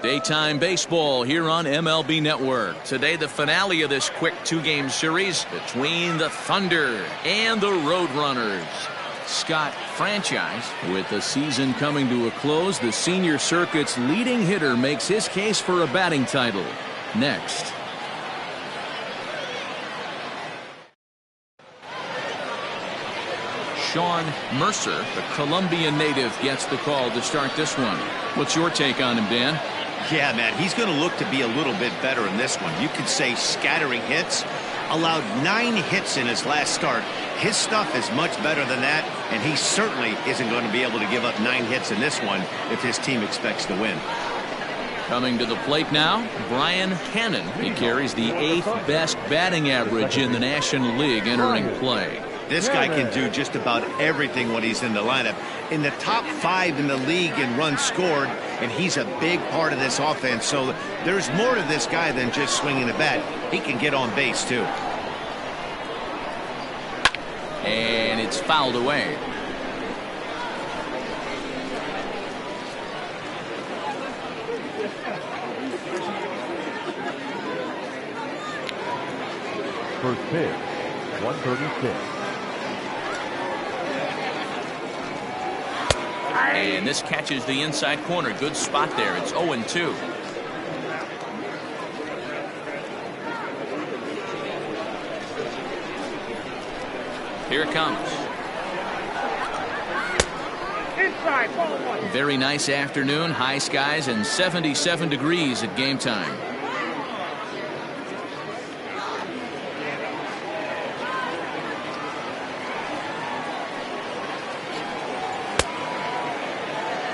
Daytime baseball here on MLB Network. Today, the finale of this quick two-game series between the Thunder and the Roadrunners. Scott Franchise, with the season coming to a close, the senior circuit's leading hitter makes his case for a batting title. Next. Sean Mercer, the Colombian native, gets the call to start this one. What's your take on him, Dan? Yeah, man, he's going to look to be a little bit better in this one. You could say scattering hits. Allowed 9 hits in his last start. His stuff is much better than that, and he certainly isn't going to be able to give up 9 hits in this one if his team expects to win. Coming to the plate now, Brian Hannon. He carries the 8th best batting average in the National League entering play. This guy can do just about everything when he's in the lineup. In the top 5 in the league in runs scored, and he's a big part of this offense. So there's more to this guy than just swinging the bat. He can get on base, too. And it's fouled away. First pitch, 136. And this catches the inside corner. Good spot there. It's 0-2. Here it comes. Inside, ball one. Very nice afternoon. High skies and 77 degrees at game time.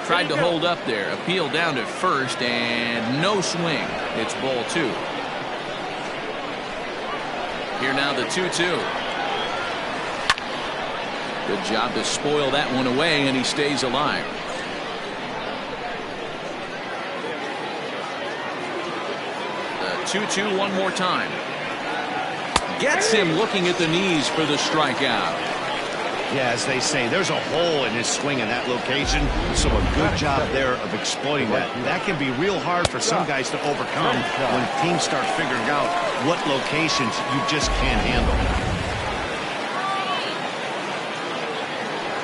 Tried to hold up there. Appeal down to first and no swing. It's ball 2. Here now the 2-2. Good job to spoil that one away, and he stays alive. The 2-2 one more time. Gets him looking at the knees for the strikeout. Yeah, as they say, there's a hole in his swing in that location, so a good job there of exploiting that. That can be real hard for some guys to overcome when teams start figuring out what locations you just can't handle.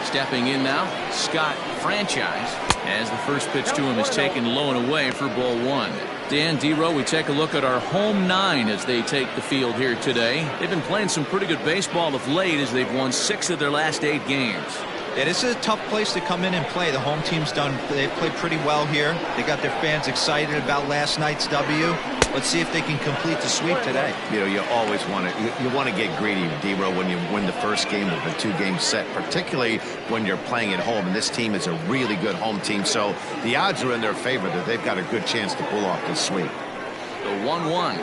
Stepping in now, Scott Franchise, as the first pitch to him is taken low and away for ball 1. Dan, D-Row, we take a look at our home 9 as they take the field here today. They've been playing some pretty good baseball of late as they've won 6 of their last 8 games. Yeah, this is a tough place to come in and play. The home team's they played pretty well here. They got their fans excited about last night's W. Let's see if they can complete the sweep today. You know, you always want to get greedy, D-Row, when you win the first game of a 2-game set, particularly when you're playing at home. And this team is a really good home team, so the odds are in their favor that they've got a good chance to pull off this sweep. The 1-1.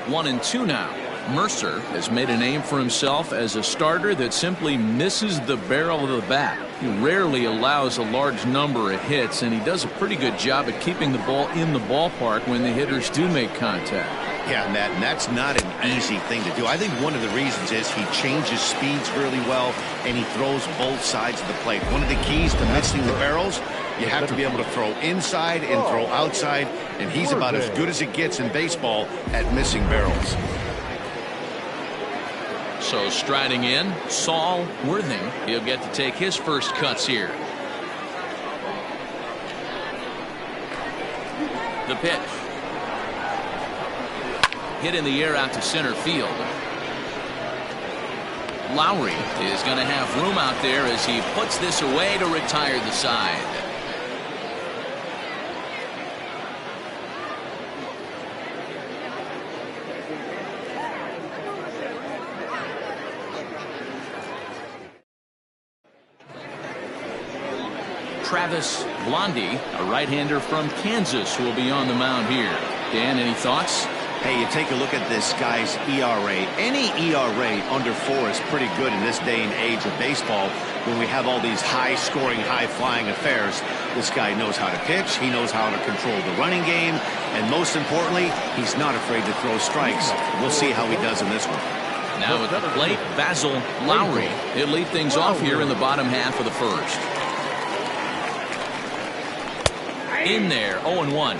1-2 now. Mercer has made a name for himself as a starter that simply misses the barrel of the bat. He rarely allows a large number of hits, and he does a pretty good job at keeping the ball in the ballpark when the hitters do make contact. Yeah, Matt, and that's not an easy thing to do. I think one of the reasons is he changes speeds really well, and he throws both sides of the plate. One of the keys to missing the barrels, you have to be able to throw inside and throw outside, and he's about as good as it gets in baseball at missing barrels. So striding in, Saul Worthing. He'll get to take his first cuts here. The pitch. Hit in the air out to center field. Lowry is going to have room out there as he puts this away to retire the side. Travis Blondie, a right-hander from Kansas, will be on the mound here. Dan, any thoughts? Hey, you take a look at this guy's ERA. Any ERA under 4 is pretty good in this day and age of baseball when we have all these high-scoring, high-flying affairs. This guy knows how to pitch. He knows how to control the running game. And most importantly, he's not afraid to throw strikes. We'll see how he does in this one. Now at the plate, Basil Lowry. He'll lead things off here in the bottom half of the first. in there, 0-1.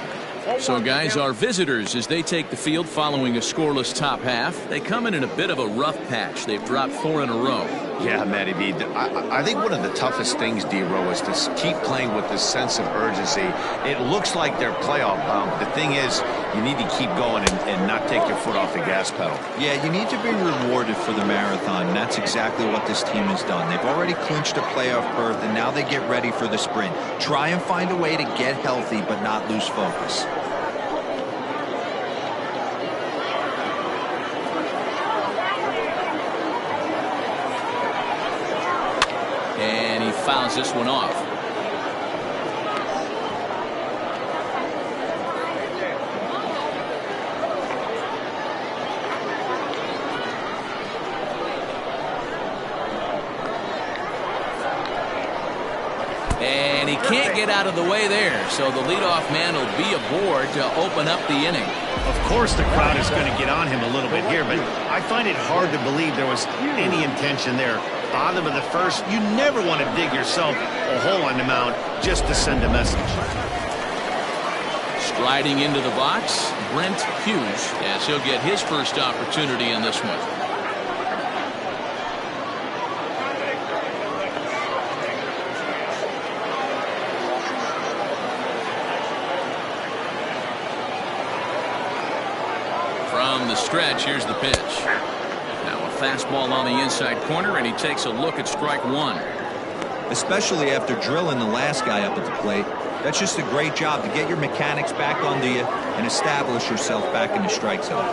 So, guys, our visitors, as they take the field following a scoreless top half, they come in a bit of a rough patch. They've dropped 4 in a row. Yeah, Matty B. I think one of the toughest things, D-Row, is to keep playing with this sense of urgency. It looks like they're playoff bound. The thing is, you need to keep going and not take your foot off the gas pedal. Yeah, you need to be rewarded for the marathon, and that's exactly what this team has done. They've already clinched a playoff berth, and now they get ready for the sprint. Try and find a way to get healthy but not lose focus. And he fouls this one off. And he can't get out of the way there, so the leadoff man will be aboard to open up the inning. Of course the crowd is going to get on him a little bit here, but I find it hard to believe there was any intention there. Bottom of the first, you never want to dig yourself a hole on the mound just to send a message. Striding into the box, Brent Hughes, as he'll get his first opportunity in this one. From the stretch, here's the pitch. Now a fastball on the inside corner, and he takes a look at strike one. Especially after drilling the last guy up at the plate. That's just a great job to get your mechanics back onto you and establish yourself back in the strike zone.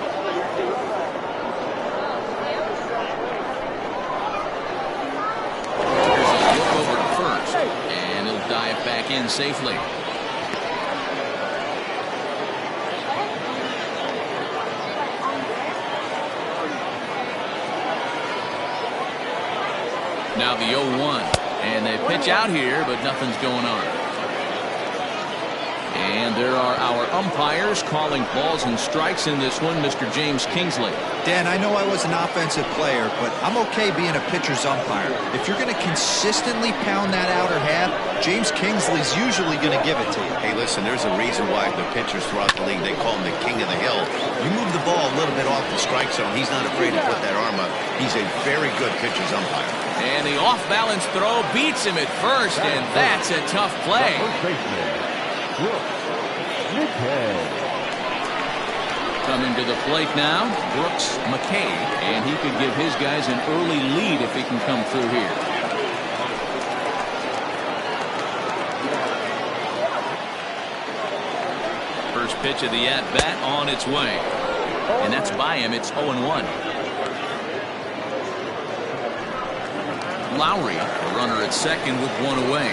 Here's a look over to first, and he'll dive back in safely. Now the 0-1, and they pitch out here, but nothing's going on. And there are our umpires calling balls and strikes in this one, Mr. James Kingsley. Dan, I know I was an offensive player, but I'm okay being a pitcher's umpire. If you're going to consistently pound that outer half, James Kingsley's usually going to give it to you. Hey, listen, there's a reason why the pitchers throughout the league, they call him the king of the hill. You move the ball a little bit off the strike zone, he's not afraid to put that arm up. He's a very good pitcher's umpire. And the off-balance throw beats him at first, and that's a tough play. Coming to the plate now, Brooks McKay, and he could give his guys an early lead if he can come through here. First pitch of the at-bat on its way, and that's by him. It's 0-1. Lowry, a runner at second with one away.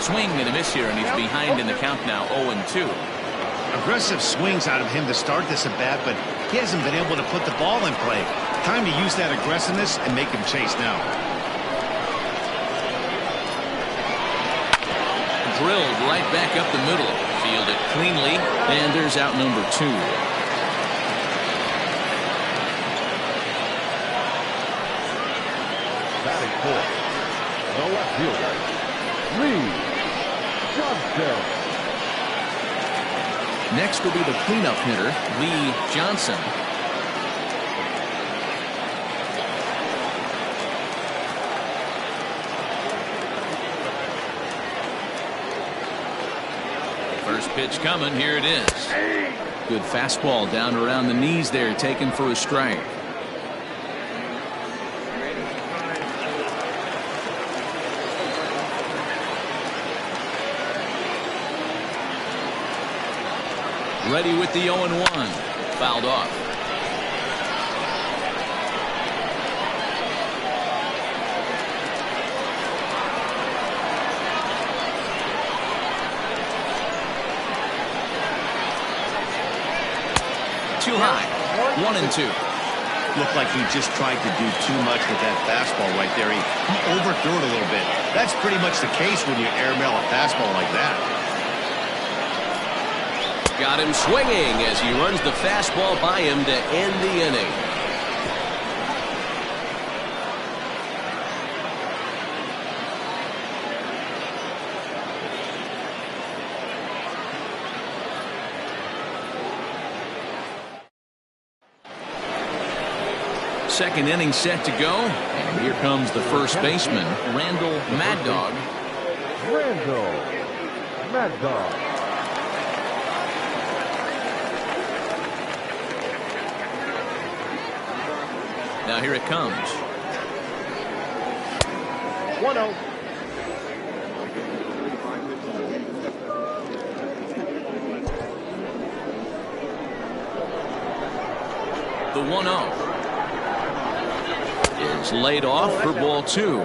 Swing and a miss here, and he's behind in the count now, 0-2. Aggressive swings out of him to start this at bat, but he hasn't been able to put the ball in play. Time to use that aggressiveness and make him chase now. Drilled right back up the middle. Fielded cleanly, and there's out number 2. Batting fourth, the left fielder, Lee Johnson. Next will be the cleanup hitter, Lee Johnson. First pitch coming, here it is. Good fastball down around the knees there, taken for a strike. Ready with the 0-1. Fouled off. Too high. 1-2. Looked like he just tried to do too much with that fastball right there. He overthrew it a little bit. That's pretty much the case when you airmail a fastball like that. Got him swinging as he runs the fastball by him to end the inning. second inning set to go. And here comes the first baseman, Randall Mad Dog. Randall Mad Dog. Now here it comes. 1-0. The 1-0 is laid off for ball 2.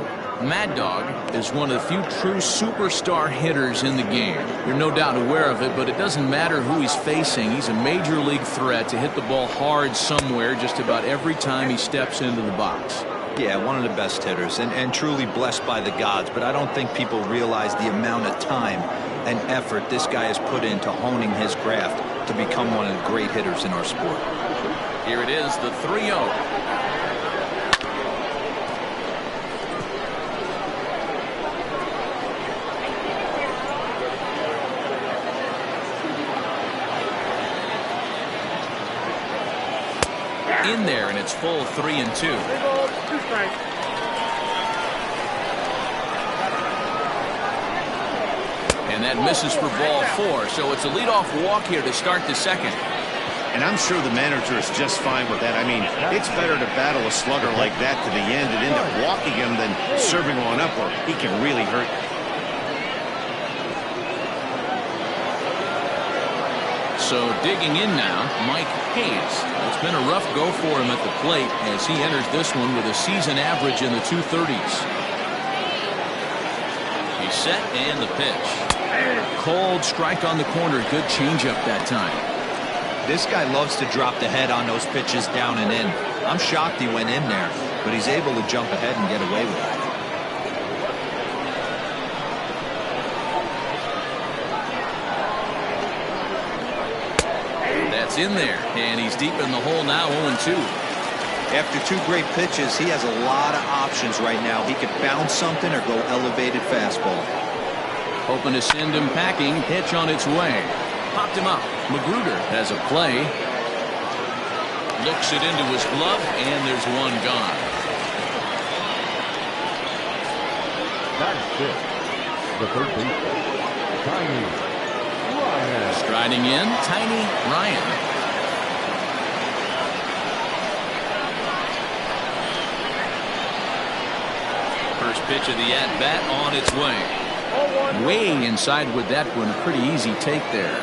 Mad Dog is one of the few true superstar hitters in the game. You're no doubt aware of it, but it doesn't matter who he's facing. He's a major league threat to hit the ball hard somewhere just about every time he steps into the box. Yeah, one of the best hitters and truly blessed by the gods, but I don't think people realize the amount of time and effort this guy has put into honing his craft to become one of the great hitters in our sport. Here it is, the 3-0. In there, and it's full 3-2. And that misses for ball 4, so it's a leadoff walk here to start the second. And I'm sure the manager is just fine with that. I mean, it's better to battle a slugger like that to the end and end up walking him than serving one up where he can really hurt. So digging in now, Mike Hayes. It's been a rough go for him at the plate as he enters this one with a season average in the 230s. He's set and the pitch. Cold strike on the corner. Good changeup that time. This guy loves to drop the head on those pitches down and in. I'm shocked he went in there, but he's able to jump ahead and get away with it. That's in there, and he's deep in the hole now, 0-2. After 2 great pitches, he has a lot of options right now. He could bounce something or go elevated fastball. Hoping to send him packing. Pitch on its way. Popped him up. Magruder has a play. Looks it into his glove, and there's one gone. That's it. The third baseman, Tiny Ryan. Striding in, Tiny Ryan. First pitch of the at-bat on its way. Way inside with that one. A pretty easy take there.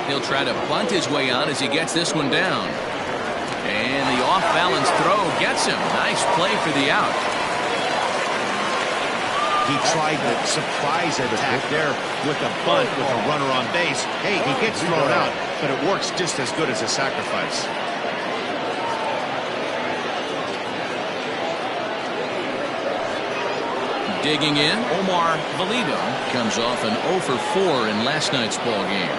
He'll try to bunt his way on as he gets this one down. And the off-balance throw gets him. Nice play for the out. He tried the surprise attack there with a bunt with a runner on base. Hey, he gets thrown out, but it works just as good as a sacrifice. Digging in, Omar Valido comes off an 0 for 4 in last night's ball game.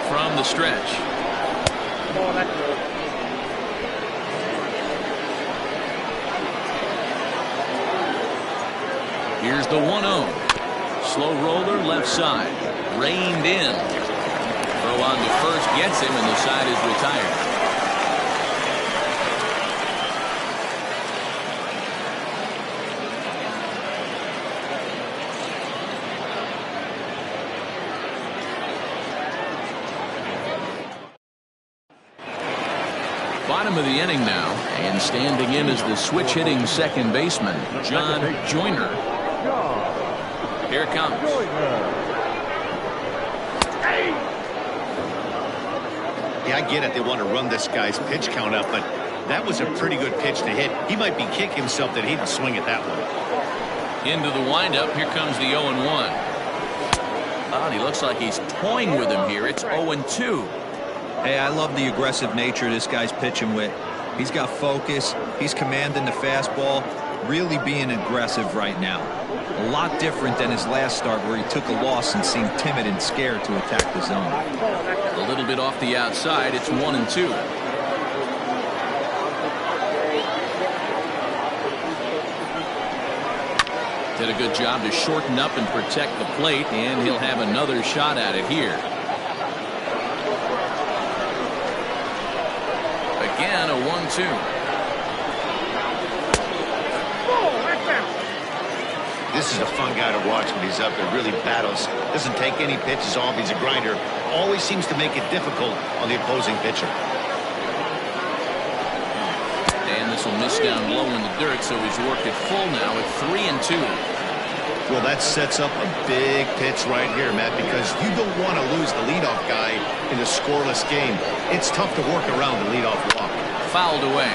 From the stretch. Here's the 1-0. Slow roller left side. Reined in. Throw on to first gets him, and the side is retired. Bottom of the inning now, and standing in is the switch-hitting second baseman, John Joyner. Here it comes. Yeah, I get it. They want to run this guy's pitch count up, but that was a pretty good pitch to hit. He might be kicking himself that he didn't swing at that one. Into the windup. Here comes the 0-1. Oh, and he looks like he's toying with him here. It's 0-2. Hey, I love the aggressive nature this guy's pitching with. He's got focus. He's commanding the fastball. Really being aggressive right now. A lot different than his last start where he took a loss and seemed timid and scared to attack the zone. A little bit off the outside. It's 1-2. Did a good job to shorten up and protect the plate, and he'll have another shot at it here. Again, a 1-2. This is a fun guy to watch when he's up there. Really battles. Doesn't take any pitches off. He's a grinder. Always seems to make it difficult on the opposing pitcher. And this will miss down low in the dirt, so he's worked it full now at 3-2. Well, that sets up a big pitch right here, Matt, because you don't want to lose the leadoff guy in a scoreless game. It's tough to work around the leadoff walk. Fouled away.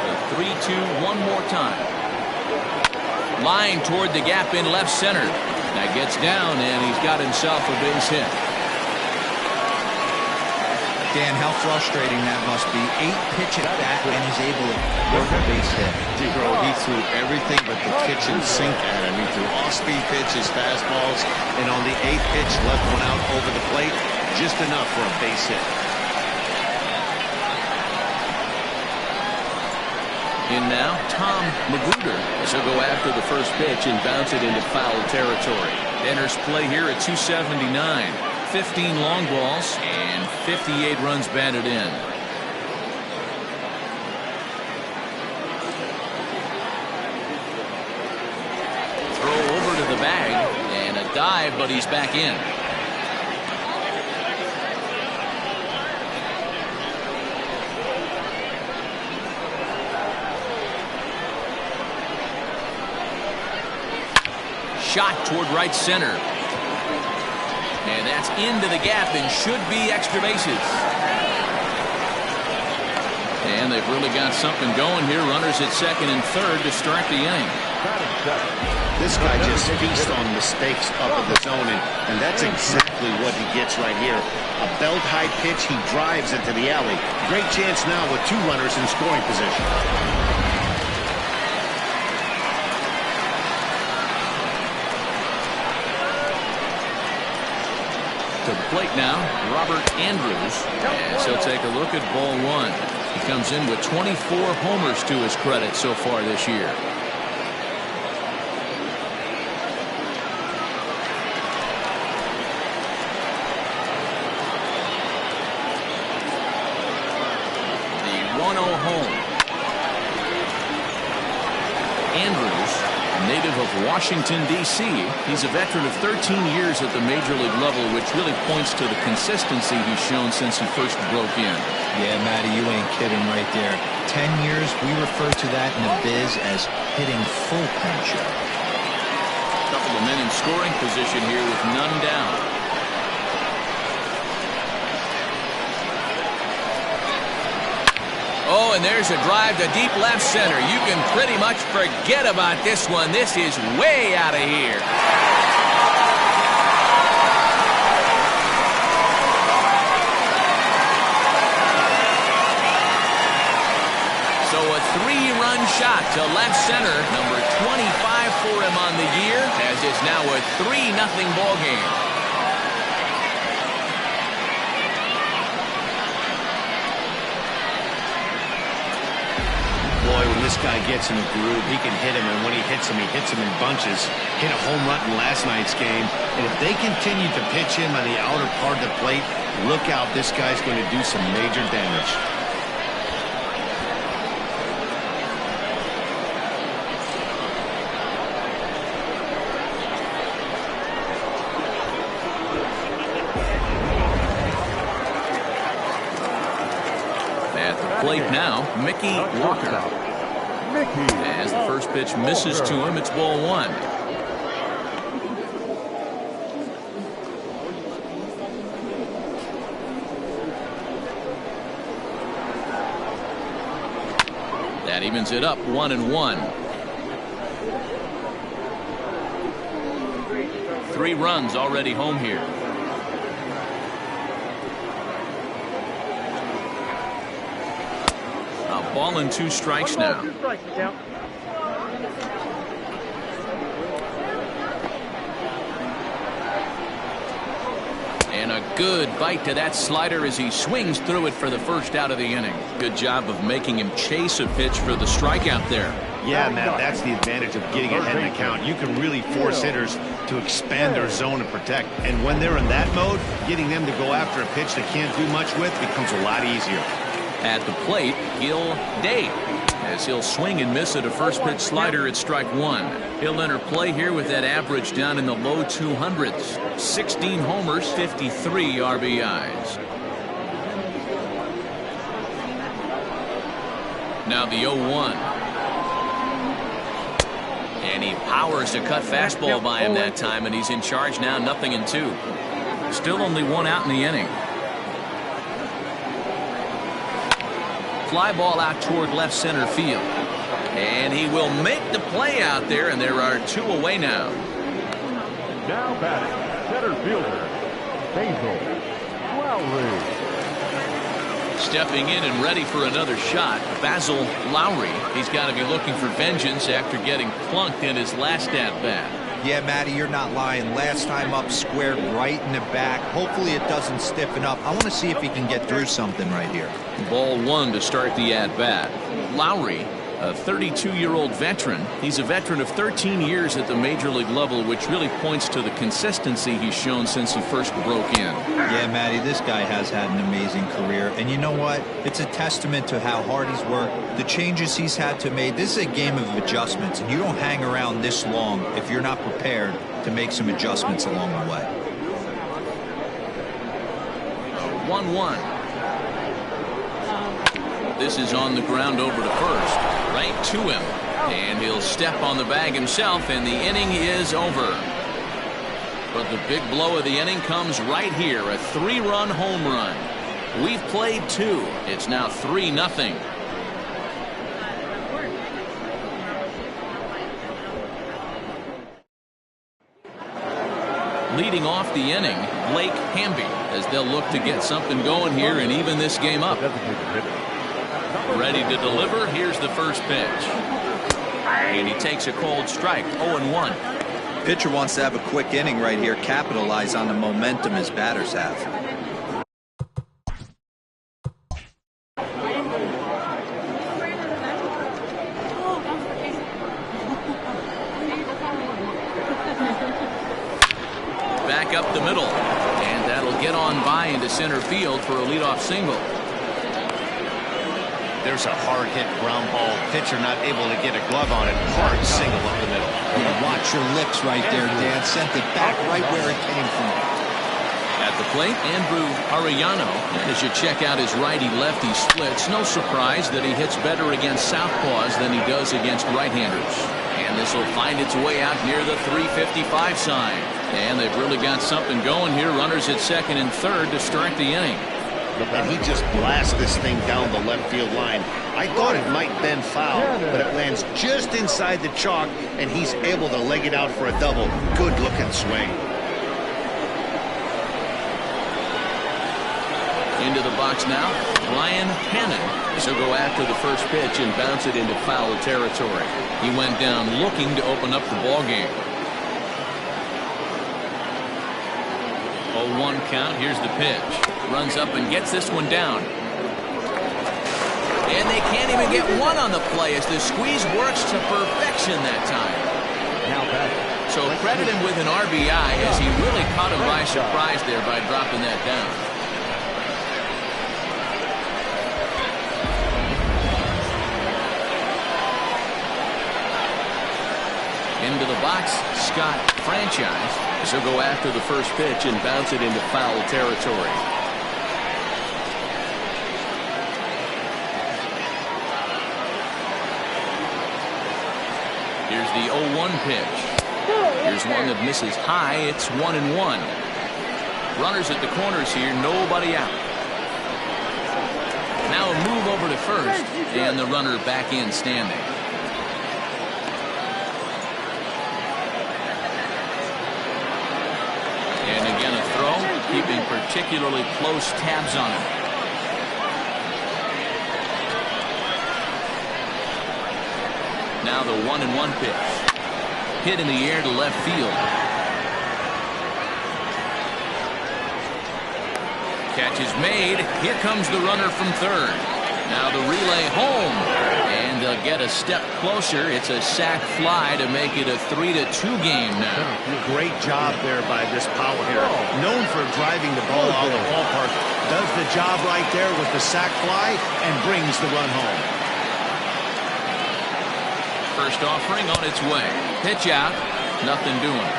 The 3-2 one more time. Line toward the gap in left center. That gets down, and he's got himself a base hit. Dan, how frustrating that must be. 8 pitch at bat, and he's able to work a base hit. Bro, he threw everything but the kitchen sink at him. He threw off-speed pitches, fastballs, and on the 8th pitch, left one out over the plate, just enough for a base hit. In now, Tom Magruder. He'll go after the first pitch and bounce it into foul territory. Enters play here at 279. 15 long balls and 58 runs batted in. Throw over to the bag and a dive, but he's back in. Shot toward right center. And that's into the gap and should be extra bases. And they've really got something going here. Runners at second and third to start the inning. This guy just feasts on mistakes up in the zone, and that's exactly what he gets right here. A belt-high pitch, he drives into the alley. Great chance now with 2 runners in scoring position. To the plate now, Robert Andrews, as he'll take a look at ball 1. He comes in with 24 homers to his credit so far this year. The 1-0 home. Andrews, native of Washington, D.C. He's a veteran of 13 years at the major league level, which really points to the consistency he's shown since he first broke in. Yeah, Matty, you ain't kidding right there. 10 years, we refer to that in the biz as hitting full punch. Couple of men in scoring position here with none down. Oh, and there's a drive to deep left center. You can pretty much forget about this one. This is way out of here. So a 3-run shot to left center. Number 25 for him on the year, as it's now a 3-0 ball game. Boy, when this guy gets in a groove, he can hit him, and when he hits him in bunches. Hit a home run in last night's game, and if they continue to pitch him on the outer part of the plate, look out, this guy's going to do some major damage. Plate now, Mickey Walker. As the first pitch misses to him, it's ball 1. That evens it up, 1-1. 3 runs already home here. Ball and 2 strikes now. And a A good bite to that slider as he swings through it for the first out of the inning. Good job of making him chase a pitch for the strikeout there. Yeah, Matt, that's the advantage of getting ahead in the count. You can really force hitters to expand their zone and protect. And when they're in that mode, getting them to go after a pitch they can't do much with becomes a lot easier. At the plate, Gil Dave, as he'll swing and miss at a first pitch slider at strike one. He'll enter play here with that average down in the low 200s. 16 homers, 53 RBIs. Now the 0-1. And he powers a cut fastball by him that time, and he's in charge now, 0-2. Still only one out in the inning. Fly ball out toward left center field. And he will make the play out there, and there are two away now. Now batting, center fielder, Basil Lowry. Stepping in and ready for another shot, Basil Lowry. He's got to be looking for vengeance after getting plunked in his last at-bat. Yeah, Matty, you're not lying. Last time up, squared right in the back. Hopefully it doesn't stiffen up. I want to see if he can get through something right here. Ball one to start the at-bat. Lowry, a 32-year-old veteran. He's a veteran of 13 years at the major league level, which really points to the consistency he's shown since he first broke in. Yeah, Matty, this guy has had an amazing career. And you know what? It's a testament to how hard he's worked, the changes he's had to make. This is a game of adjustments, and you don't hang around this long if you're not prepared to make some adjustments along the way. 1-1. This is on the ground over to first, right to him, and he'll step on the bag himself, and the inning is over. But the big blow of the inning comes right here, a 3-run home run. We've played 2. It's now 3-0. Leading off the inning, Blake Hamby, as they'll look to get something going here and even this game up. Ready to deliver. Here's the first pitch. And he takes a cold strike. 0-1. Pitcher wants to have a quick inning right here, capitalize on the momentum his batters have. Back up the middle. And that'll get on by into center field for a leadoff single. There's a hard hit ground ball. Pitcher not able to get a glove on it. Hard single up the middle. Watch your lips right there, Dan. Sent it back right where it came from. At the plate, Andrew Arellano. As you check out his righty-lefty splits, no surprise that he hits better against southpaws than he does against right-handers. And this will find its way out near the 355 sign. And they've really got something going here. Runners at second and third to start the inning. And he just blasts this thing down the left field line. I thought it might bend foul, but it lands just inside the chalk, and he's able to leg it out for a double. Good looking swing. Into the box now, Ryan Hannon. He'll go after the first pitch and bounce it into foul territory. He went down looking to open up the ball game. 0-1 count. Here's the pitch. Runs up and gets this one down. And they can't even get one on the play as the squeeze works to perfection that time. Now back. So credit him with an RBI as he really caught him by surprise there by dropping that down. Into the box, Scott Franchise. So go after the first pitch and bounce it into foul territory. Here's the 0-1 pitch. Here's one that misses high. It's 1-1. Runners at the corners here, nobody out. Now a move over to first, and the runner back in standing. And again a throw, keeping particularly close tabs on him. Now the 1-1 pitch. Hit in the air to left field. Catch is made. Here comes the runner from third. Now the relay home. And they'll get a step closer. It's a sac fly to make it a 3-2 game now. Great job there by this power hitter. Known for driving the ball out of the ballpark. Does the job right there with the sac fly and brings the run home. First offering on its way. Pitch out. Nothing doing.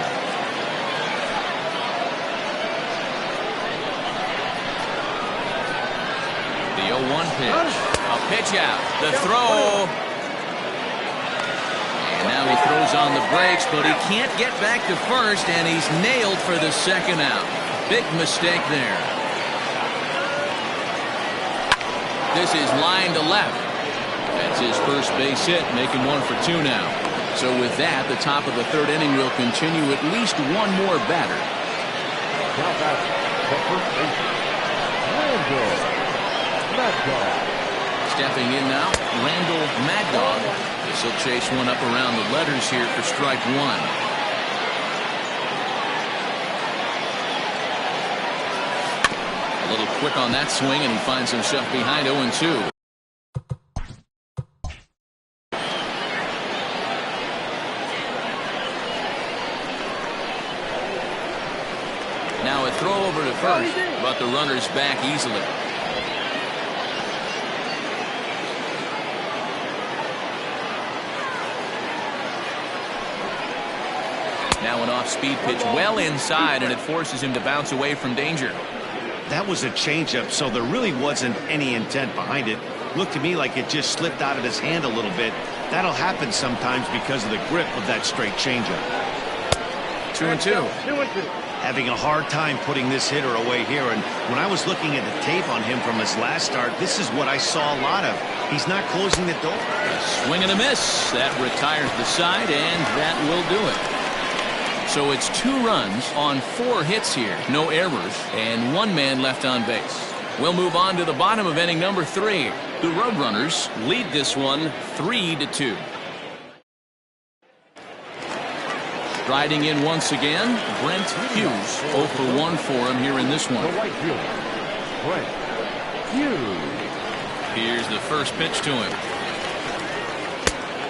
The 0-1 pitch. A pitch out. The throw. And now he throws on the brakes, but he can't get back to first, and he's nailed for the second out. Big mistake there. This is line to left. That's his first base hit, making 1 for 2 now. So with that, the top of the third inning will continue at least one more batter. Now back the first baseman, Randall Mad Dog. Stepping in now, Randall Mad Dog. This will chase one up around the letters here for strike one. A little quick on that swing, and he finds himself behind 0-2. Now a throw over to first, but the runner's back easily. Now an off-speed pitch well inside, and it forces him to bounce away from danger. That was a changeup, so there really wasn't any intent behind it. Looked to me like it just slipped out of his hand a little bit. That'll happen sometimes because of the grip of that straight changeup. 2-2. Having a hard time putting this hitter away here, and when I was looking at the tape on him from his last start, this is what I saw a lot of. He's not closing the door. A swing and a miss. That retires the side, and that will do it. So it's 2 runs on 4 hits here. No errors, and 1 man left on base. We'll move on to the bottom of inning number 3. The Roadrunners lead this one 3-2. Striding in once again, Brent Hughes. 0 for 1 for him here in this one. The right fielder, Brent Hughes. Here's the first pitch to him.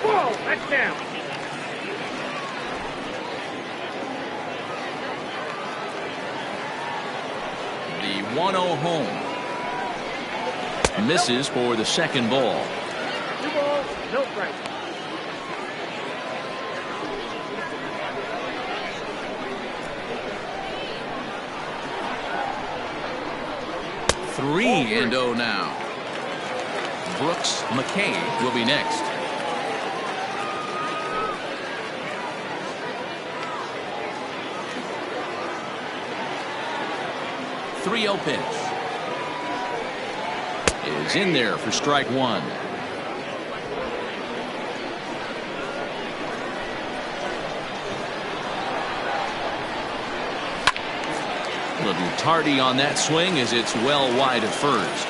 Whoa, that's down. The 1-0 home. Misses for the second ball. 2 balls, no strikes. Three and 0 now. Brooks McKay will be next. The 3-0 pitch is in there for strike one. A little tardy on that swing as it's well wide of first.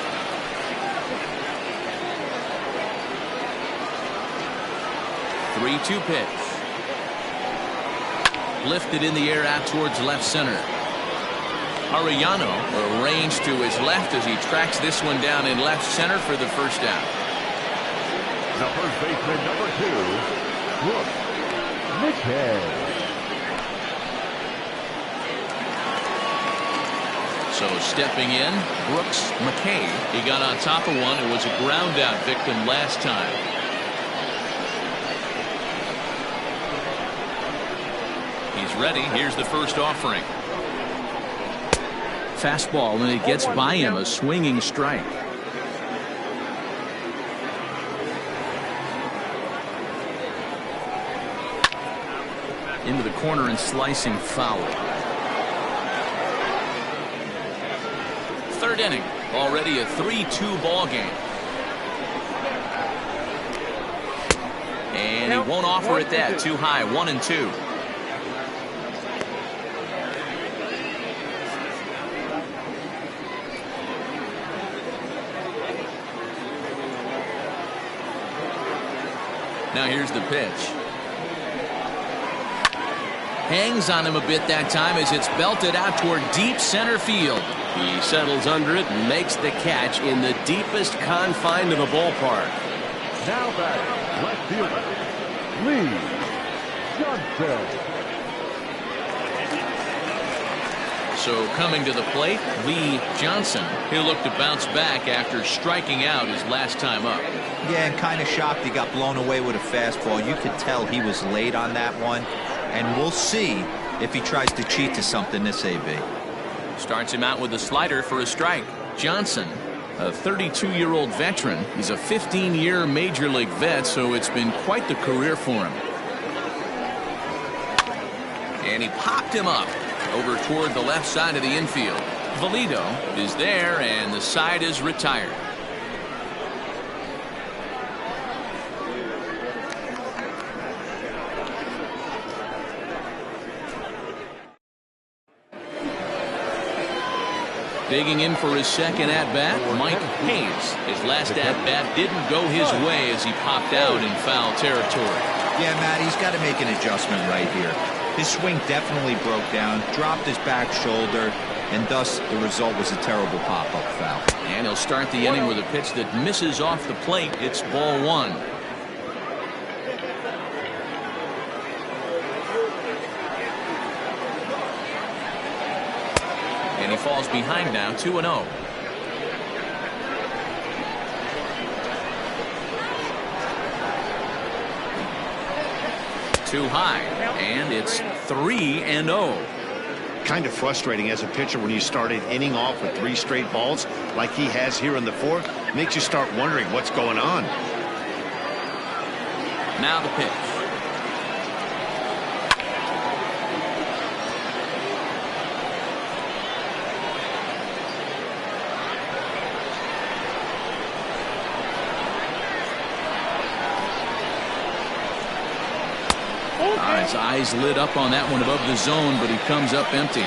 The 3-2 pitch. Lifted in the air out towards left center. Arellano arranged to his left as he tracks this one down in left center for the first out. The first baseman, number 2, Brooks McKay. So stepping in, Brooks McKay. He got on top of one. It was a ground out victim last time. He's ready. Here's the first offering. Fastball, and it gets by him, a swinging strike. Into the corner and slicing foul. Third inning, already a 3-2 ball game. And he won't offer it that. Too high, 1-2. Now here's the pitch. Hangs on him a bit that time as it's belted out toward deep center field. He settles under it and makes the catch in the deepest confine of the ballpark. Now batting, left fielder, Lee Johnson. So coming to the plate, Lee Johnson. He'll look to bounce back after striking out his last time up. Yeah, and kind of shocked he got blown away with a fastball. You could tell he was late on that one. And we'll see if he tries to cheat to something this AB. Starts him out with a slider for a strike. Johnson, a 32-year-old veteran. He's a 15-year major league vet, so it's been quite the career for him. And he popped him up over toward the left side of the infield. Valido is there, and the side is retired. Digging in for his second at-bat, Mike Hayes. His last at-bat didn't go his way as he popped out in foul territory. Yeah, Matt, he's got to make an adjustment right here. His swing definitely broke down, dropped his back shoulder, and thus the result was a terrible pop-up foul. And he'll start the inning with a pitch that misses off the plate. It's ball one. And he falls behind now, 2-0. Too high, and it's 3-0. Kind of frustrating as a pitcher when you start an inning off with 3 straight balls like he has here in the 4th. Makes you start wondering what's going on. Now the pitch. His eyes lit up on that one above the zone, but he comes up empty.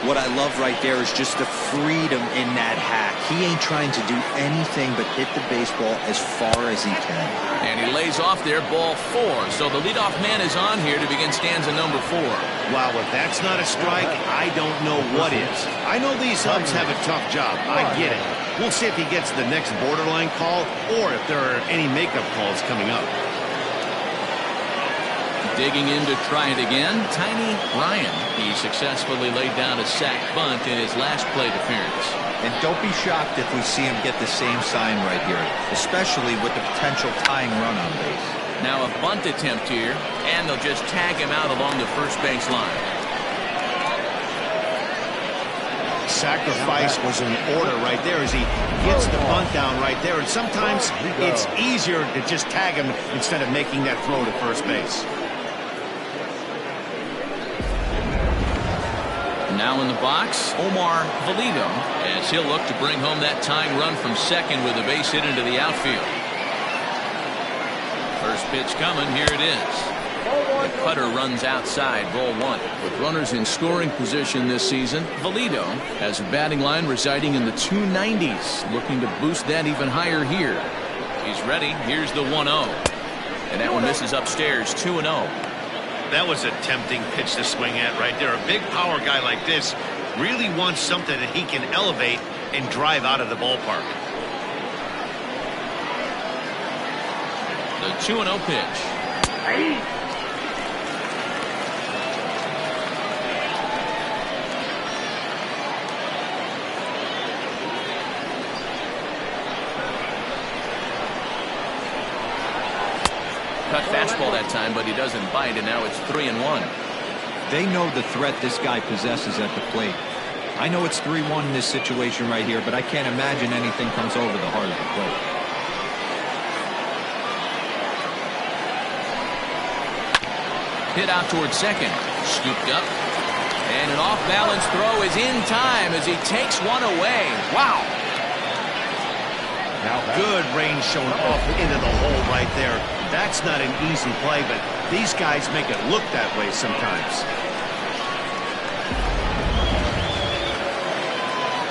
What I love right there is just the freedom in that hack. He ain't trying to do anything but hit the baseball as far as he can. And he lays off there, ball 4. So the leadoff man is on here to begin stanza number 4. Wow, if that's not a strike, I don't know what is. I know these hubs have a tough job. I get it. We'll see if he gets the next borderline call or if there are any makeup calls coming up. Digging in to try it again, Tiny Ryan. He successfully laid down a sac bunt in his last plate appearance. And don't be shocked if we see him get the same sign right here, especially with the potential tying run on base. Now a bunt attempt here, and they'll just tag him out along the first base line. Sacrifice was in order right there as he gets the bunt down right there. And sometimes it's easier to just tag him instead of making that throw to first base. Now in the box, Omar Valido, as he'll look to bring home that tying run from second with a base hit into the outfield. First pitch coming, here it is. The cutter runs outside, ball 1. With runners in scoring position this season, Valido has a batting line residing in the 290s, looking to boost that even higher here. He's ready, here's the 1-0. And that one misses upstairs, 2-0. That was a tempting pitch to swing at right there. A big power guy like this really wants something that he can elevate and drive out of the ballpark. The 2-0 pitch. Cut fastball that time, but he doesn't bite, and now it's 3-1. They know the threat this guy possesses at the plate. I know it's 3-1 in this situation right here, but I can't imagine anything comes over the heart of the plate. Hit out towards second. Scooped up. And an off-balance throw is in time as he takes one away. Wow. Good range shown off into the hole right there. That's not an easy play, but these guys make it look that way sometimes.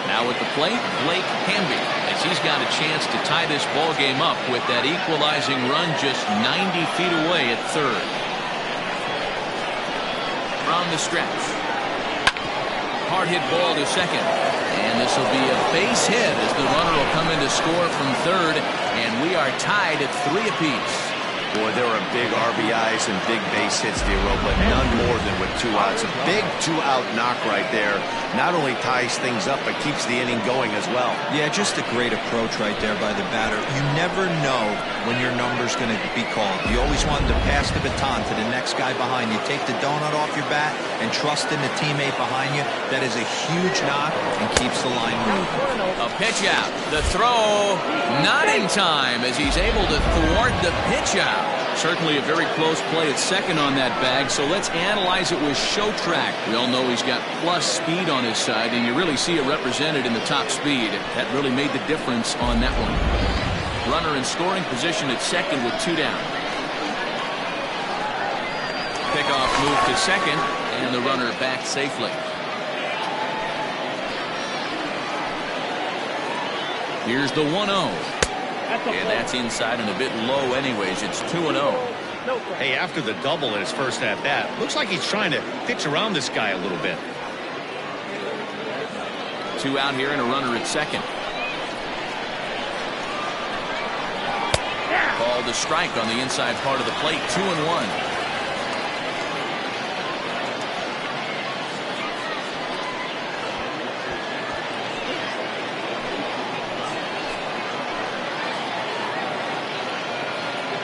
Now at the plate, Blake Hamby, as he's got a chance to tie this ball game up with that equalizing run just 90 feet away at third. down the stretch. Hard hit ball to second. And this will be a base hit as the runner will come in to score from third. And we are tied at 3 apiece. Boy, there are big RBIs and big base hits, Dero, but none more than with 2 outs. A big 2-out knock right there. Not only ties things up, but keeps the inning going as well. Yeah, just a great approach right there by the batter. You never know when your number's going to be called. You always want to pass the baton to the next guy behind you. Take the donut off your bat and trust in the teammate behind you. That is a huge knock and keeps the line moving. A pitch out. The throw not in time as he's able to thwart the pitch out. Certainly a very close play at second on that bag, so let's analyze it with show track. We all know he's got plus speed on his side, and you really see it represented in the top speed. That really made the difference on that one. Runner in scoring position at second with 2 down. Pickoff move to second, and the runner back safely. Here's the 1-0. And that's inside and a bit low anyways. It's 2-0. Hey, after the double in his first at-bat, looks like he's trying to pitch around this guy a little bit. 2 out here and a runner at second. Called a strike on the inside part of the plate. 2-1.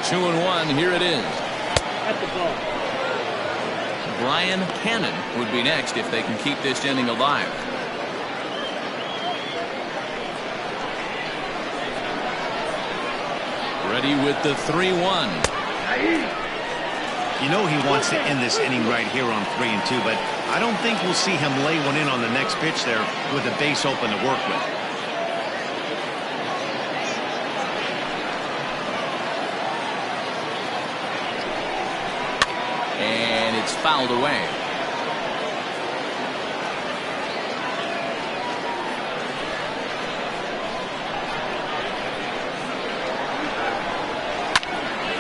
Two and one, here it is. That's the ball. Brian Cannon would be next if they can keep this inning alive. Ready with the 3-1. You know he wants to end this inning right here on 3-2, but I don't think we'll see him lay one in on the next pitch there with a base open to work with. And it's fouled away.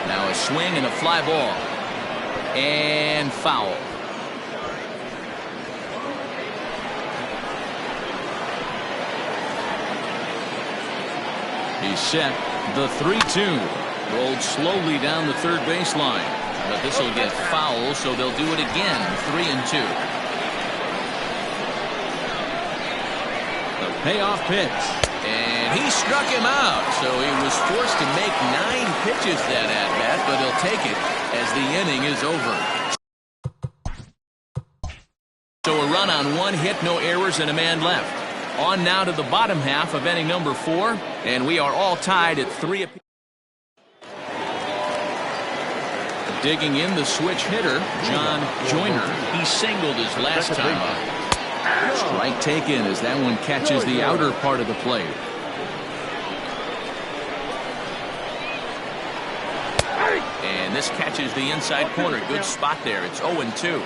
Now a swing and a fly ball. And foul. He's set. The 3-2. Rolled slowly down the third baseline. But this will get foul, so they'll do it again. 3-2. The payoff pitch. And he struck him out. So he was forced to make 9 pitches that at-bat, but he'll take it as the inning is over. So a run on 1 hit, no errors, and a man left. On now to the bottom half of inning number 4, and we are all tied at 3 apiece. Digging in the switch hitter, John Joyner. He singled his last time up. Strike taken as that one catches the outer part of the plate. And this catches the inside corner. Good spot there. It's 0-2.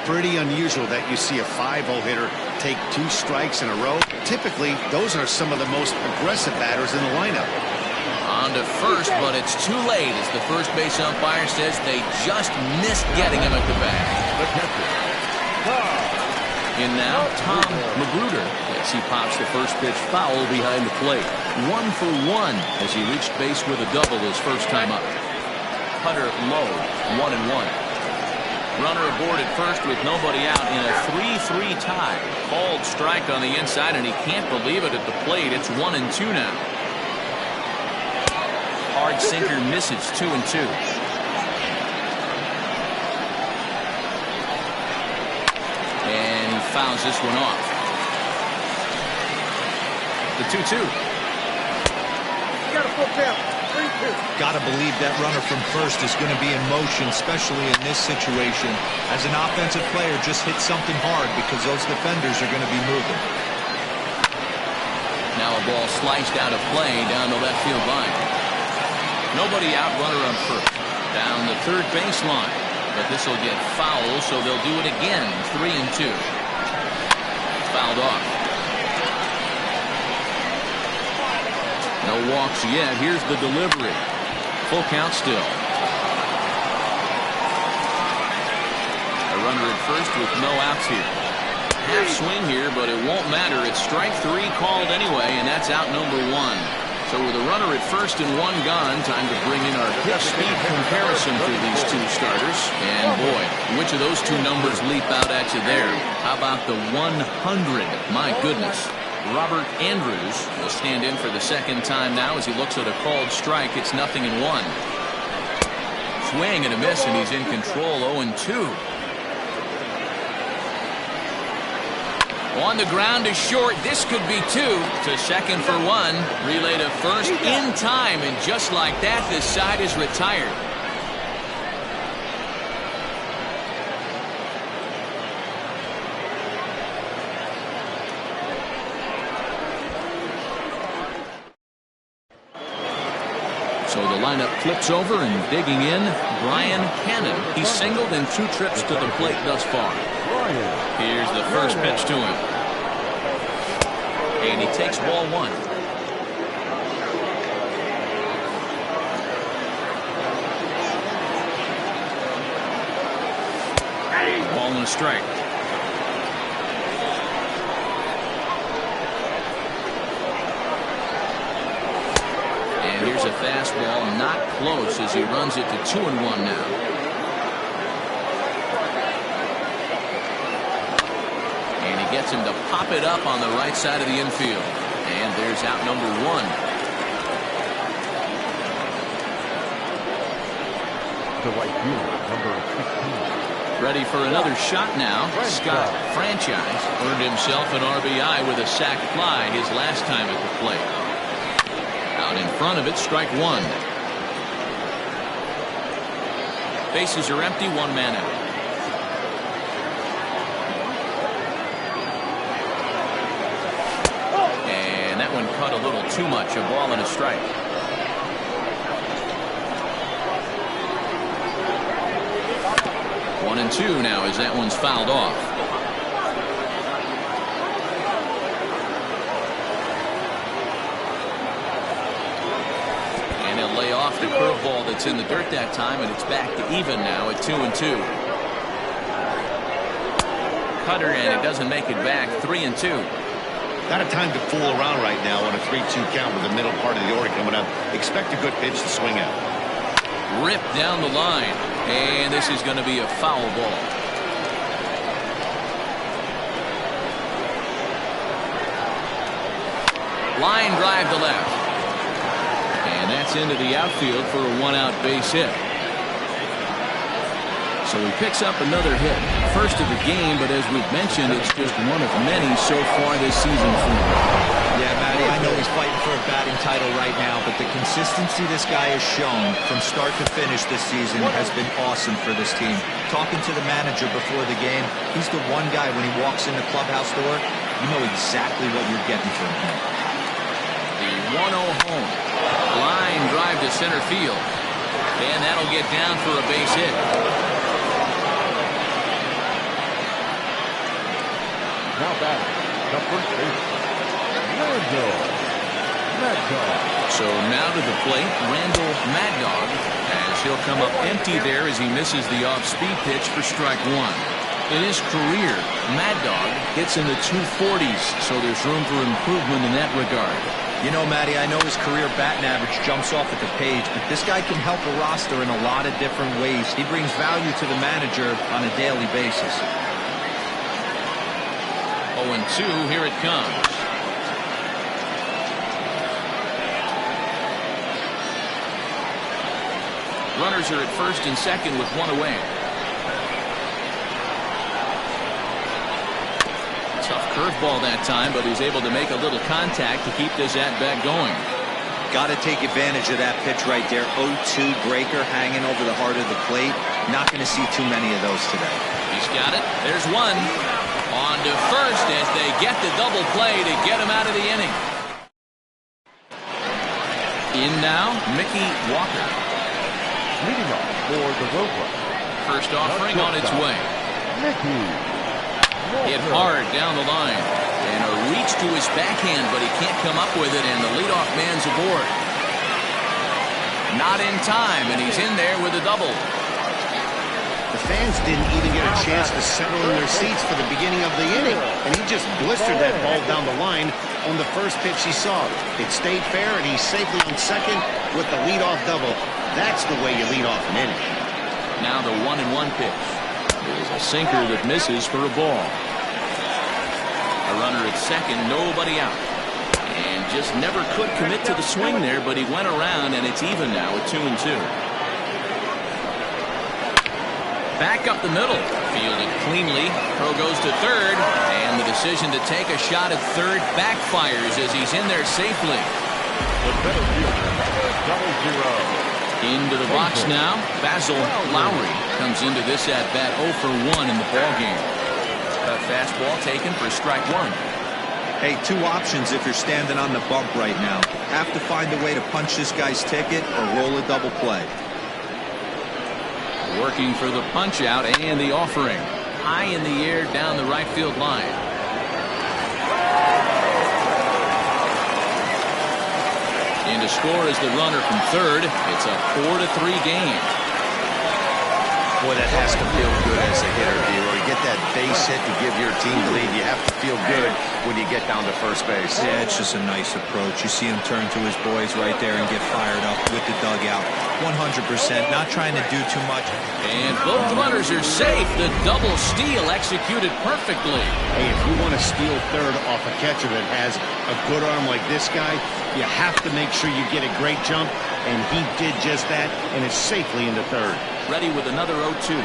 Pretty unusual that you see a 5-0 hitter take 2 strikes in a row. Typically, those are some of the most aggressive batters in the lineup. On to first, but it's too late as the first base umpire says they just missed getting him at the bag. In now, Tom Magruder as he pops the first pitch foul behind the plate. 1 for 1 as he reached base with a double his first time up. Hunter Lowe, 1-1. Runner aboard at first with nobody out in a 3-3 tie. Called strike on the inside, and he can't believe it at the plate. It's 1-2 now. Hard sinker misses. 2-2. And he fouls this one off. The 2-2. Got a full count. 3-2. Got to believe that runner from first is going to be in motion, especially in this situation. As an offensive player, just hit something hard because those defenders are going to be moving. Now a ball sliced out of play down the left field line. Nobody out, runner on first. Down the third baseline. But this will get foul, so they'll do it again. 3-2. Fouled off. No walks yet. Here's the delivery. Full count still. A runner at first with no outs here. Half swing here, but it won't matter. It's strike 3 called anyway, and that's out number 1. So with a runner at first and 1 gone, time to bring in our pitch speed comparison for these two starters. And boy, which of those two numbers leap out at you there? How about the 100? My goodness. Robert Andrews will stand in for the second time now as he looks at a called strike. It's 0-1. Swing and a miss, and he's in control. 0-2. On the ground to short. This could be 2. To second for 1. Relay to first in time, and just like that, this side is retired. So the lineup flips over, and digging in, Brian Cannon. He's singled in 2 trips to the plate thus far. Here's the first pitch to him. And he takes ball 1. Ball and a strike. And here's a fastball, not close, as he runs it to 2-1 now. Gets him to pop it up on the right side of the infield. And there's out number 1. The right fielder, number 15. Ready for another shot now. Scott Franchise earned himself an RBI with a sac fly his last time at the plate. Out in front of it, strike 1. Bases are empty, 1 man out. One cut a little too much. A ball and a strike. 1-2 now as that one's fouled off. And he'll lay off the curveball that's in the dirt that time, and it's back to even now at 2-2. Cutter, and it doesn't make it back. 3-2. Not a time to fool around right now on a 3-2 count with the middle part of the order coming up. Expect a good pitch to swing at. Ripped down the line, and this is going to be a foul ball. Line drive to left, and that's into the outfield for a 1-out base hit. So he picks up another hit. First of the game, but as we've mentioned, it's just one of many so far this season for him. Yeah, Matty, I know he's fighting for a batting title right now, but the consistency this guy has shown from start to finish this season has been awesome for this team. Talking to the manager before the game, he's the one guy when he walks in the clubhouse door, you know exactly what you're getting from him. The 1-0 home. Line drive to center field. And that'll get down for a base hit. Now back, the first base, Randall Mad Dog. So now to the plate, Randall Mad Dog, as he'll come up empty there as he misses the off-speed pitch for strike 1. In his career, Mad Dog hits in the 240s, so there's room for improvement in that regard. You know, Matty, I know his career batting average jumps off at the page, but this guy can help a roster in a lot of different ways. He brings value to the manager on a daily basis. 0-2, here it comes. Runners are at first and second with 1 away. Tough curveball that time, but he's able to make a little contact to keep this at-bat going. Got to take advantage of that pitch right there. 0-2 breaker hanging over the heart of the plate. Not going to see too many of those today. He's got it. There's one. On to first as they get the double play to get him out of the inning. In now, Mickey Walker. Leading off for the Rover. First offering on its way. Mickey Hit hard down the line. And a reach to his backhand, but he can't come up with it, and the leadoff man's aboard. Not in time, and he's in there with a double. The fans didn't even get a chance to settle in their seats for the beginning of the inning, and he just blistered that ball down the line on the first pitch he saw. It stayed fair, and he's safely on second with the leadoff double. That's the way you lead off an inning. Now the 1-1 pitch. It is a sinker that misses for a ball. A runner at second, nobody out. And just never could commit to the swing there, but he went around, and it's even now at 2-2. Back up the middle. Fielded cleanly. Throw goes to third. And the decision to take a shot at third backfires as he's in there safely. The better fielder, 0-0. Into the box now. Basil Lowry comes into this at-bat 0 for 1 in the ballgame. A fastball taken for strike one. Hey, two options if you're standing on the bump right now. Have to find a way to punch this guy's ticket or roll a double play. Working for the punch out and the offering. High in the air down the right field line. In to score is the runner from third. It's a 4-3 game. Boy, that has to feel good as a hitter, D-Roy. Get that base hit to give your team the lead. You have to feel good when you get down to first base. Yeah, it's just a nice approach. You see him turn to his boys right there and get fired up with the dugout. 100%, not trying to do too much. And both runners are safe. The double steal executed perfectly. Hey, if you want to steal third off a catcher that has a good arm like this guy, you have to make sure you get a great jump, and he did just that, and is safely into third. Ready with another 0-2.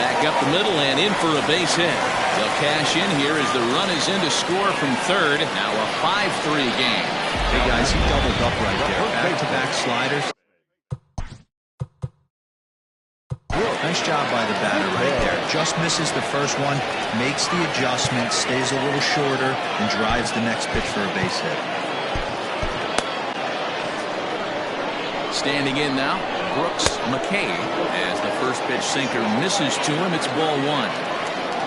Back up the middle and in for a base hit. They'll cash in here as the run is in to score from third. Now a 5-3 game. Hey guys, he doubled up right there. Back-to-back sliders. Nice job by the batter right there. Just misses the first one, makes the adjustment, stays a little shorter, and drives the next pitch for a base hit. Standing in now, Brooks McKay, as the first pitch sinker misses to him. It's ball one.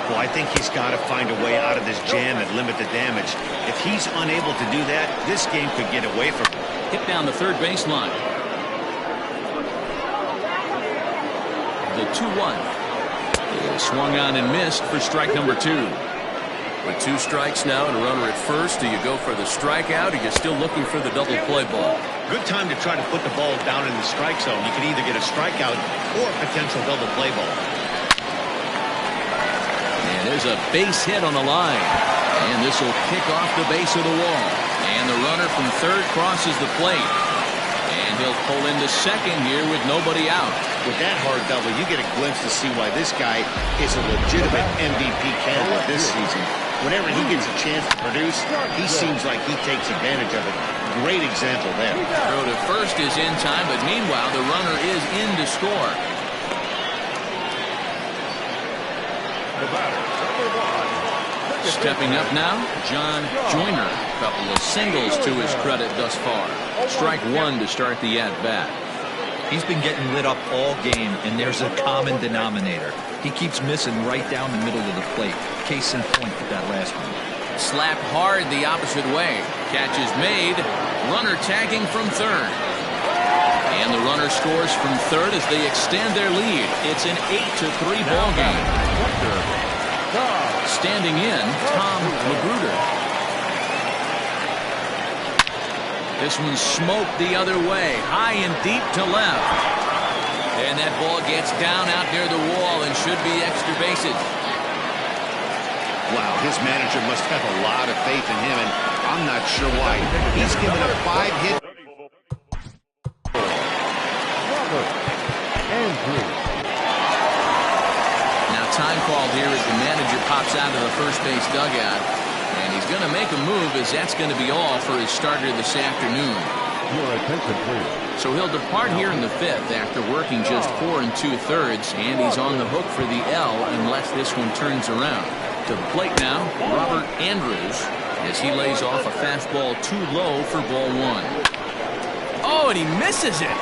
Well, I think he's got to find a way out of this jam and limit the damage. If he's unable to do that, this game could get away from him. Hit down the third baseline. The 2-1 is swung on and missed for strike number 2. With 2 strikes now and a runner at first, do you go for the strikeout or you're still looking for the double play ball? Good time to try to put the ball down in the strike zone. You can either get a strikeout or a potential double play ball. And there's a base hit on the line. And this will kick off the base of the wall. And the runner from third crosses the plate. And he'll pull into second here with nobody out. With that hard double, you get a glimpse to see why this guy is a legitimate MVP candidate this season. Whenever he gets a chance to produce, he seems like he takes advantage of it. Great example there. Throw to first is in time, but meanwhile, the runner is in to score. The batter, number 1. Stepping up now, John Joyner. Couple of singles to his credit thus far. Strike one to start the at-bat. He's been getting lit up all game, and there's a common denominator. He keeps missing right down the middle of the plate. Case in point with that last one. Slapped hard the opposite way. Catch is made. Runner tagging from third. And the runner scores from third as they extend their lead. It's an 8-3 ball game. Standing in, Tom Magruder. This one smoked the other way, high and deep to left. And that ball gets down out near the wall and should be extra bases. Wow, his manager must have a lot of faith in him, and I'm not sure why. He's given up 5 hits. Now time called here as the manager pops out of the first base dugout. And he's going to make a move as that's going to be all for his starter this afternoon. Your attention, please. So he'll depart here in the 5th after working just 4 2/3, and he's on the hook for the L unless this one turns around. To the plate now, Robert Andrews, as he lays off a fastball too low for ball one. Oh, and he misses it.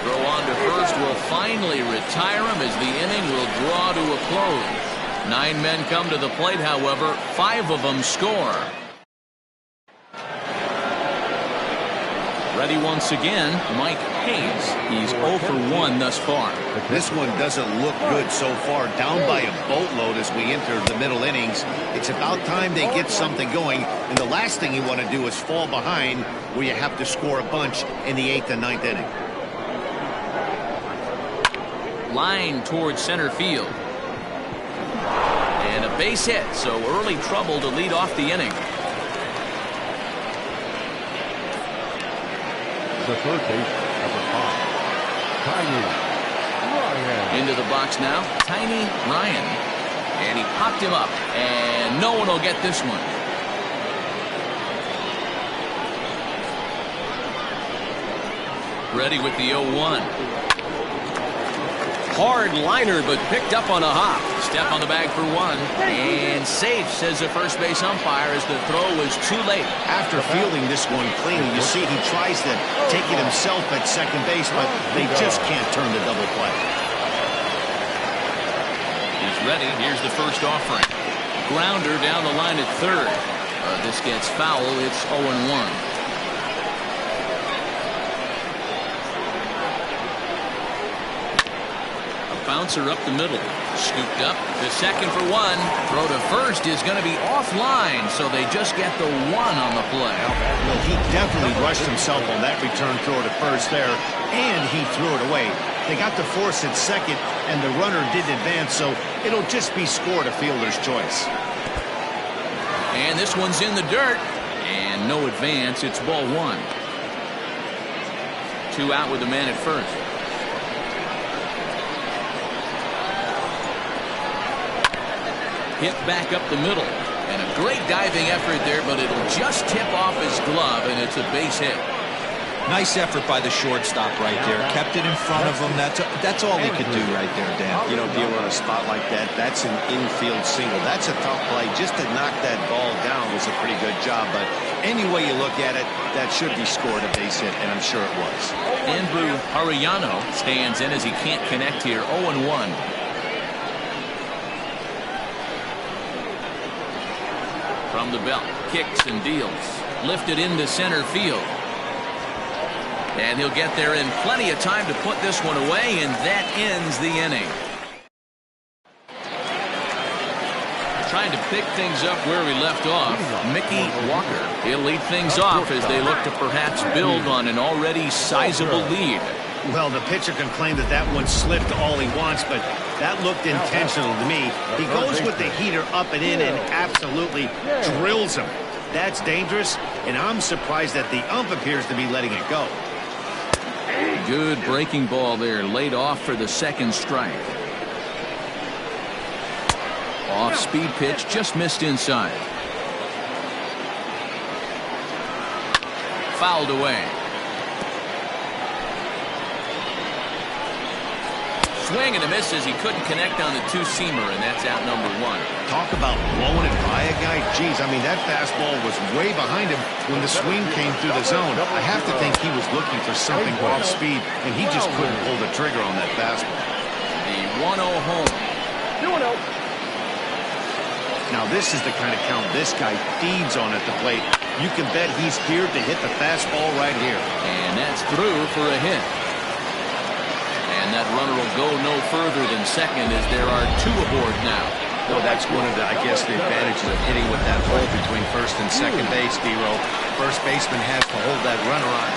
Throw on to first will finally retire him as the inning will draw to a close. 9 men come to the plate, however, 5 of them score. Ready once again, Mike Hayes. He's 0 for 1 thus far. This one doesn't look good so far. Down by a boatload as we enter the middle innings. It's about time they get something going. And the last thing you want to do is fall behind where you have to score a bunch in the 8th and 9th inning. Line towards center field. And a base hit, so early trouble to lead off the inning. The third base, number 5, Tiny Ryan. Into the box now, Tiny Ryan. And he popped him up, and no one will get this one. Ready with the 0-1. Hard liner, but picked up on a hop. Step on the bag for 1. And safe, says the first base umpire, as the throw was too late. After fielding this one clean, you see he tries to take it himself at second base, but they just can't turn the double play. He's ready. Here's the first offering. Grounder down the line at third. This gets foul. It's 0-1. Bouncer up the middle. Scooped up to second for 1. Throw to first is going to be offline, so they just get the 1 on the play. Well, he definitely rushed himself on that return throw to first there, and he threw it away. They got the force at second, and the runner didn't advance, so it'll just be scored a fielder's choice. And this one's in the dirt, and no advance. It's ball 1. 2 out with the man at first. Hit back up the middle, and a great diving effort there, but it'll just tip off his glove, and it's a base hit. Nice effort by the shortstop right there. Kept it in front of him. That's all he could do right there, Dan. You know, dealing on a spot like that, that's an infield single. That's a tough play. Just to knock that ball down was a pretty good job, but any way you look at it, that should be scored a base hit, and I'm sure it was. Andrew Arellano stands in as he can't connect here. 0-1. From the belt, kicks and deals. Lifted into center field. And he'll get there in plenty of time to put this one away, and that ends the inning. Trying to pick things up where we left off, Mickey Walker. He'll lead things off as they look to perhaps build on an already sizable lead. Well, the pitcher can claim that that one slipped all he wants, but that looked intentional to me. He goes with the heater up and in and absolutely drills him. That's dangerous, and I'm surprised that the ump appears to be letting it go. Good breaking ball there, laid off for the second strike. Off-speed pitch, just missed inside. Fouled away. Swing and a miss as he couldn't connect on the two-seamer, and that's out number 1. Talk about blowing it by a guy. Geez, I mean, that fastball was way behind him when the swing came through the zone. I have to think he was looking for something off speed, and he just couldn't pull the trigger on that fastball. The 1-0 home. 2-0. Now, this is the kind of count this guy feeds on at the plate. You can bet he's geared to hit the fastball right here. And that's through for a hit. And that runner will go no further than second as there are 2 aboard now. Well, that's one of the, I guess, the advantages of hitting with that hole between first and second base, D-Row. First baseman has to hold that runner on.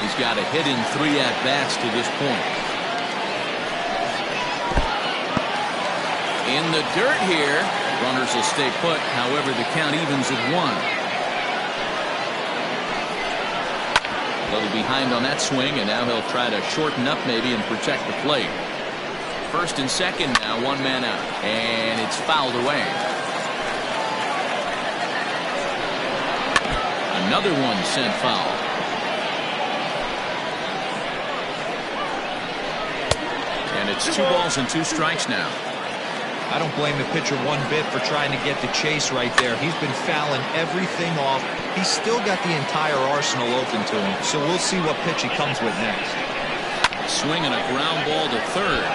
He's got a hit in 3 at-bats to this point. In the dirt here. Runners will stay put. However, the count evens at 1. A little behind on that swing, and now he'll try to shorten up maybe and protect the plate. First and second now, 1 man out, and it's fouled away. Another one sent foul. And it's 2 balls and 2 strikes now. I don't blame the pitcher one bit for trying to get the chase right there. He's been fouling everything off. He's still got the entire arsenal open to him, so we'll see what pitch he comes with next. Swinging a ground ball to third.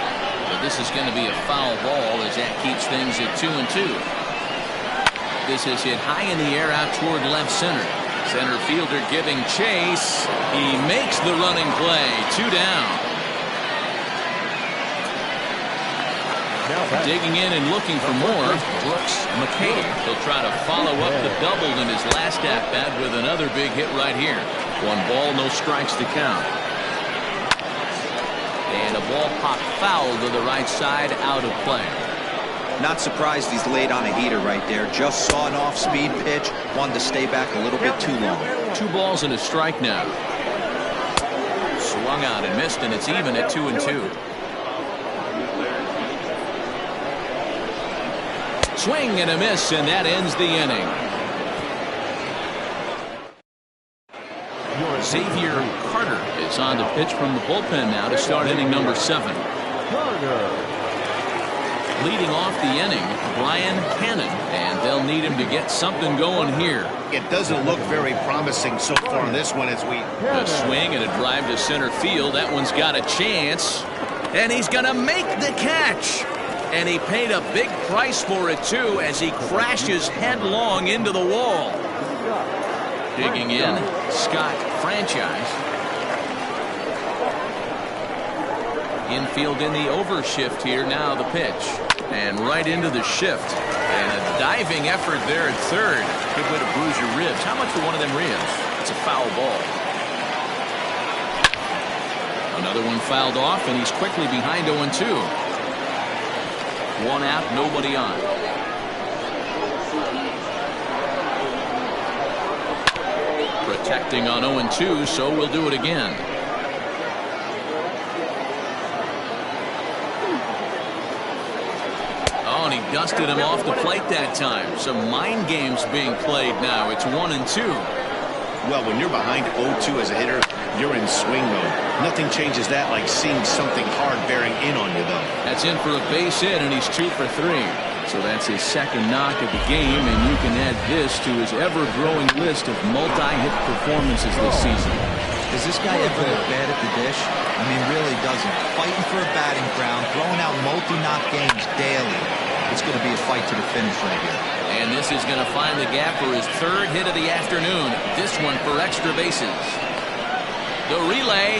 But this is going to be a foul ball as that keeps things at 2-2. This is hit high in the air out toward left center. Center fielder giving chase. He makes the running play. 2 down. Digging in and looking for more. Brooks McCabe. He'll try to follow up the double in his last at-bat with another big hit right here. 1 ball, no strikes to count. And a ball popped foul to the right side, out of play. Not surprised he's laid on a heater right there. Just saw an off-speed pitch. Wanted to stay back a little bit too long. 2 balls and a strike now. Swung out and missed, and it's even at 2-2. Swing and a miss, and that ends the inning. Xavier Carter is on the pitch from the bullpen now to start inning number 7. Leading off the inning, Brian Cannon, and they'll need him to get something going here. It doesn't look very promising so far in this one as we... A swing and a drive to center field. That one's got a chance, and he's going to make the catch. And he paid a big price for it, too, as he crashes headlong into the wall. Digging in, Scott Franchise. Infield in the overshift here. Now the pitch. And right into the shift. And a diving effort there at third. Good way to bruise your ribs. How much for one of them ribs? It's a foul ball. Another one fouled off, and he's quickly behind 0-2. 1 out, nobody on. Protecting on 0-2, so we'll do it again. Oh, and he dusted him off the plate that time. Some mind games being played now. It's 1-2. Well, when you're behind 0-2 as a hitter, you're in swing mode. Nothing changes that like seeing something hard bearing in on you, though. That's in for a base hit, and he's 2 for 3. So that's his second knock of the game, and you can add this to his ever-growing list of multi-hit performances this season. Does this guy ever look bad at the dish? I mean, really doesn't. Fighting for a batting crown, throwing out multi-knock games daily. It's going to be a fight to the finish right here. And this is going to find the gap for his 3rd hit of the afternoon. This one for extra bases. The relay,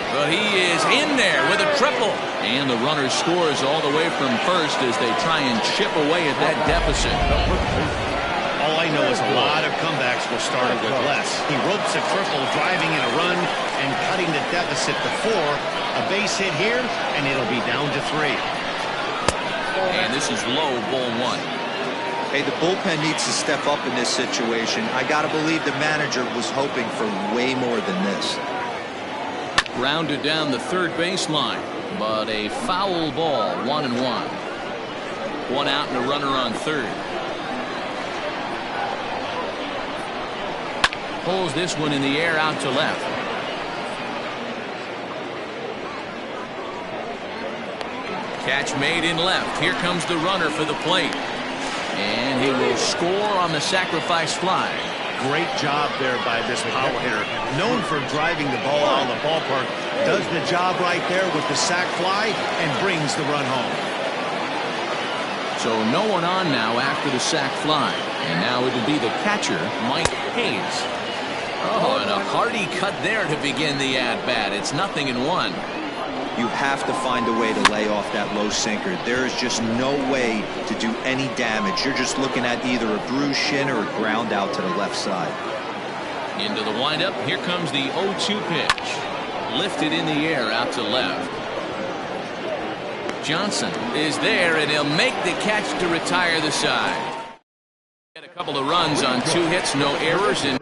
but he is in there with a triple. And the runner scores all the way from first as they try and chip away at that deficit. All I know is a lot of comebacks were started with less. He ropes a triple, driving in a run, and cutting the deficit to 4. A base hit here, and it'll be down to 3. And this is low, ball 1. Hey, the bullpen needs to step up in this situation. I got to believe the manager was hoping for way more than this. Grounded down the third baseline, but a foul ball, 1-1. 1 out and a runner on third. Pulls this one in the air out to left. Catch made in left. Here comes the runner for the plate. And he will score on the sacrifice fly. Great job there by this power hitter. Known for driving the ball out of the ballpark. Does the job right there with the sac fly and brings the run home. So no one on now after the sac fly. And now it will be the catcher, Mike Hayes. Oh, and a hearty cut there to begin the at-bat. It's 0-1. You have to find a way to lay off that low sinker. There is just no way to do any damage. You're just looking at either a bruised shin or a ground out to the left side. Into the windup. Here comes the 0-2 pitch. Lifted in the air out to left. Johnson is there, and he'll make the catch to retire the side. Had a couple of runs on 2 hits, no errors. And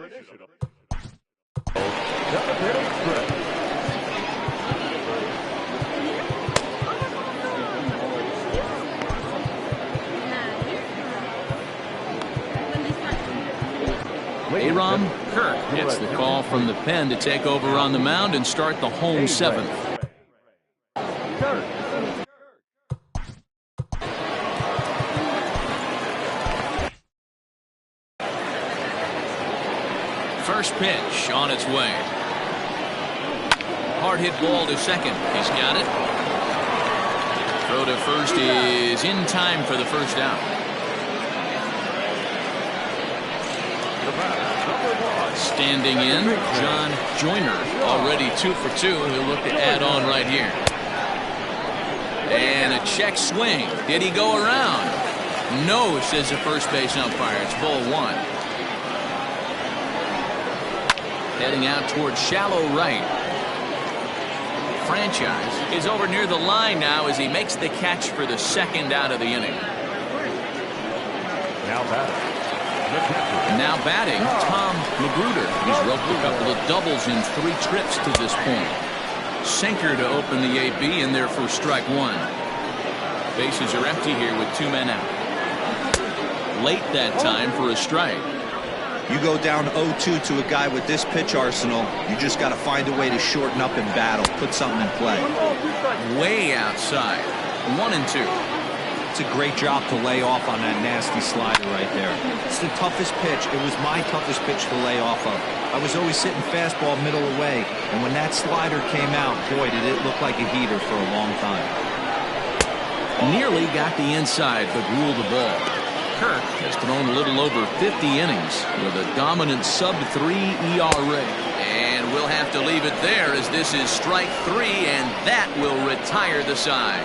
Aram Kirk gets the call from the pen to take over on the mound and start the home 7th. First pitch on its way. Hard hit ball to second. He's got it. Throw to first is in time for the first out. Standing in, John Joyner, already 2 for 2. He'll look to add on right here. And a check swing. Did he go around? No, says the first base umpire. It's ball 1. Heading out towards shallow right. Franchise is over near the line now as he makes the catch for the second out of the inning. Now batting, Tom Magruder. He's roped a couple of doubles in 3 trips to this point. Sinker to open the AB in there for strike 1. Bases are empty here with 2 men out. Late that time for a strike. You go down 0-2 to a guy with this pitch arsenal, you just got to find a way to shorten up in battle, put something in play. Way outside. 1-2. It's a great job to lay off on that nasty slider right there. It's the toughest pitch. It was my toughest pitch to lay off of. I was always sitting fastball middle away, and when that slider came out, boy, did it look like a heater for a long time. Nearly got the inside, but ruled the ball. Kirk has thrown a little over 50 innings with a dominant sub-3 ERA. And we'll have to leave it there as this is strike 3, and that will retire the side.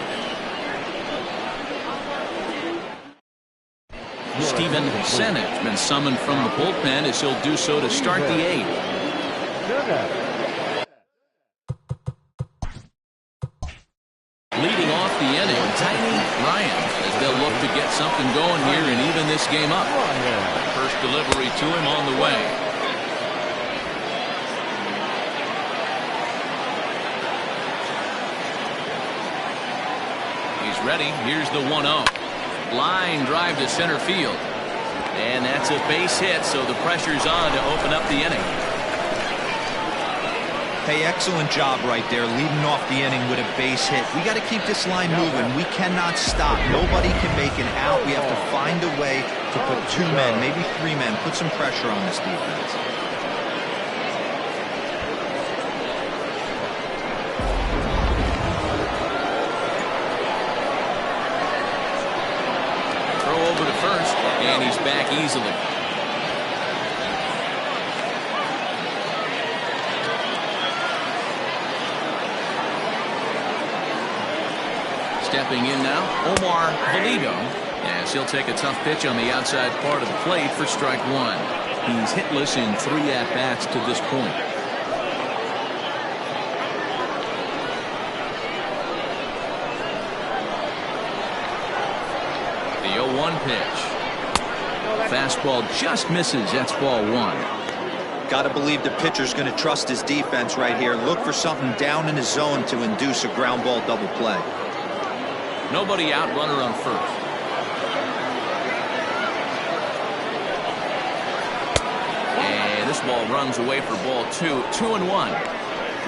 Steven Sennett's been summoned from the bullpen as he'll do so to start the 8th. Leading off the inning, Tiny Ryan, as they'll look to get something going here and even this game up. First delivery to him on the way. He's ready. Here's the 1-0. Line drive to center field. And that's a base hit, so the pressure's on to open up the inning. Hey, excellent job right there, leading off the inning with a base hit. We got to keep this line moving. We cannot stop. Nobody can make an out. We have to find a way to put 2 men, maybe 3 men, put some pressure on this defense. Throw over to first, and he's back easily. Stepping in now, Omar Valido, as he'll take a tough pitch on the outside part of the plate for strike 1. He's hitless in 3 at-bats to this point. The 0-1 pitch. Fastball just misses. That's ball 1. Got to believe the pitcher's going to trust his defense right here. Look for something down in his zone to induce a ground ball double play. Nobody out, runner on first. And this ball runs away for ball 2. 2-1.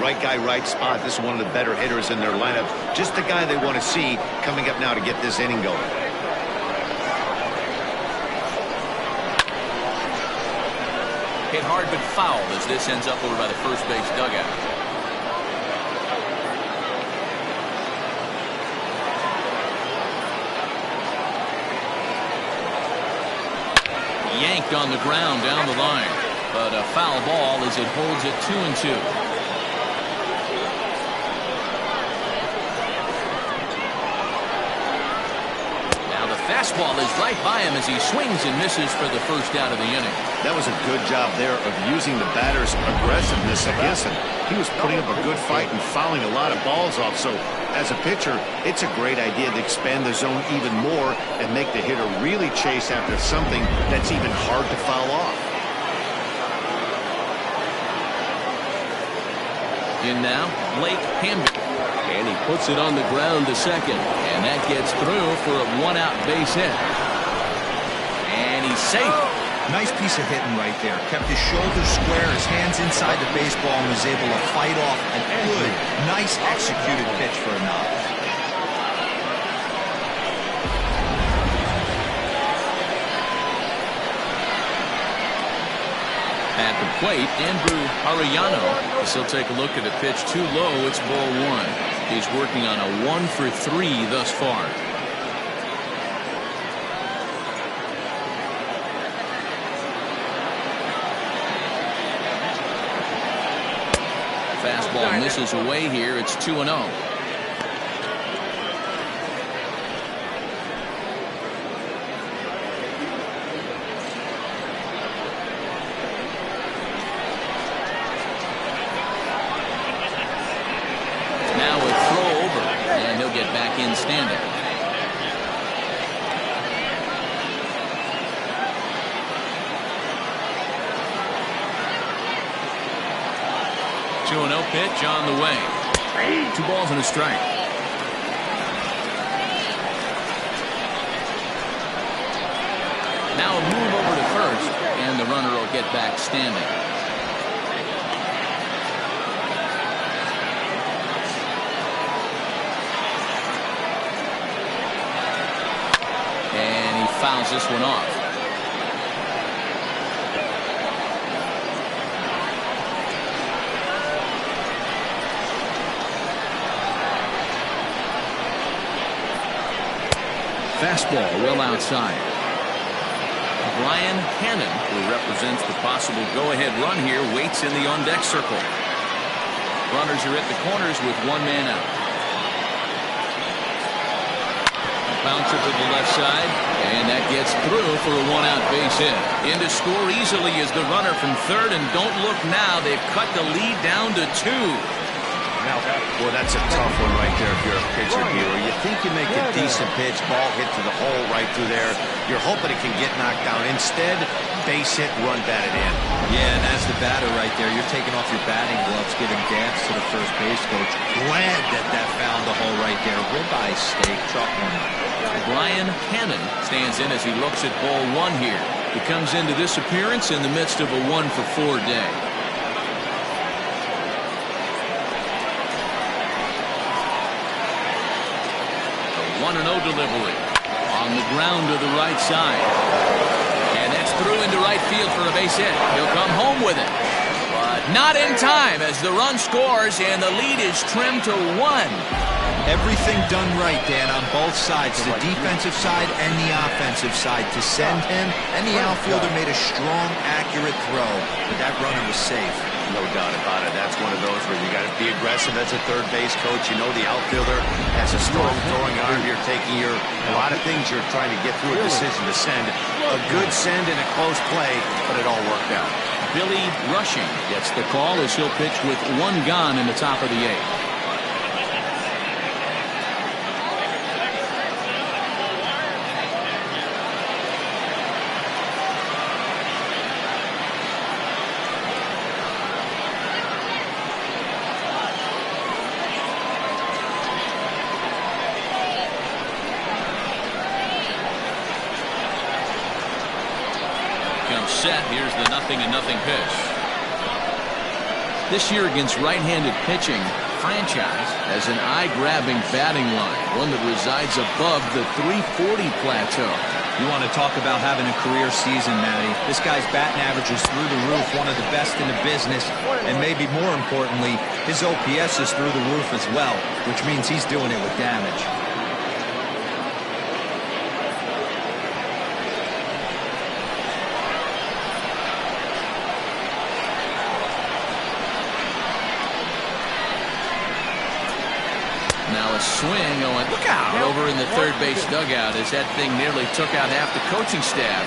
Right guy, right spot. This is one of the better hitters in their lineup. Just the guy they want to see coming up now to get this inning going. Hit hard but fouled as this ends up over by the first base dugout. Yanked on the ground down the line, but a foul ball as it holds it 2-2. Now the fastball is right by him as he swings and misses for the first out of the inning. That was a good job there of using the batter's aggressiveness against him. He was putting up a good fight and fouling a lot of balls off. So as a pitcher, it's a great idea to expand the zone even more and make the hitter really chase after something that's even hard to foul off. In now, Blake Hamby. And he puts it on the ground to second. And that gets through for a 1-out base hit. And he's safe. Nice piece of hitting right there. Kept his shoulders square, his hands inside the baseball, and was able to fight off a good, nice executed pitch for a knock. At the plate, Andrew Arellano. As he'll take a look at a pitch too low. It's ball 1. He's working on a 1-for-3 thus far. fastball misses away here. It's 2-0. Now a throw over, and he'll get back in standing. No pitch on the way. 2 balls and a strike. Now a move over to first, and the runner will get back standing. And he fouls this one off. Fastball well outside. Brian Hannon, who represents the possible go-ahead run here, waits in the on-deck circle. Runners are at the corners with 1 man out. Bouncer to the left side, and that gets through for a 1-out base hit. In to score easily is the runner from third, and don't look now, they've cut the lead down to 2. Well, that's a tough one right there if you're a pitcher here. You think you make a decent pitch, ball hit to the hole right through there. You're hoping it can get knocked down. Instead, base hit, run batted in. Yeah, and as the batter right there, you're taking off your batting gloves, giving dance to the first base coach. Glad that found the hole right there. Ribeye steak, chalk one. Brian Hannon stands in as he looks at ball 1 here. He comes into this appearance in the midst of a 1-for-4 day. 1-0 delivery on the ground to the right side, and that's through into right field for a base hit. He'll come home with it, but not in time as the run scores and the lead is trimmed to 1. Everything done right, Dan, on both sides, the defensive side and the offensive side. To send him, and the outfielder made a strong, accurate throw, but that runner was safe. No doubt about it. That's one of those where you got to be aggressive as a third base coach. You know the outfielder has a strong throwing arm. You're taking a lot of things you're trying to get through a decision to send. A good send and a close play, but it all worked out. Billy Rushing gets the call as he'll pitch with 1 gone in the top of the 8th. Set. Here's the 0-0 pitch. This year against right-handed pitching, Franchise has an eye-grabbing batting line, one that resides above the 340 plateau. You want to talk about having a career season, Matty. This guy's batting average is through the roof, one of the best in the business, and maybe more importantly, his OPS is through the roof as well, which means he's doing it with damage. Now a swing going, look out, over in the third base dugout as that thing nearly took out half the coaching staff.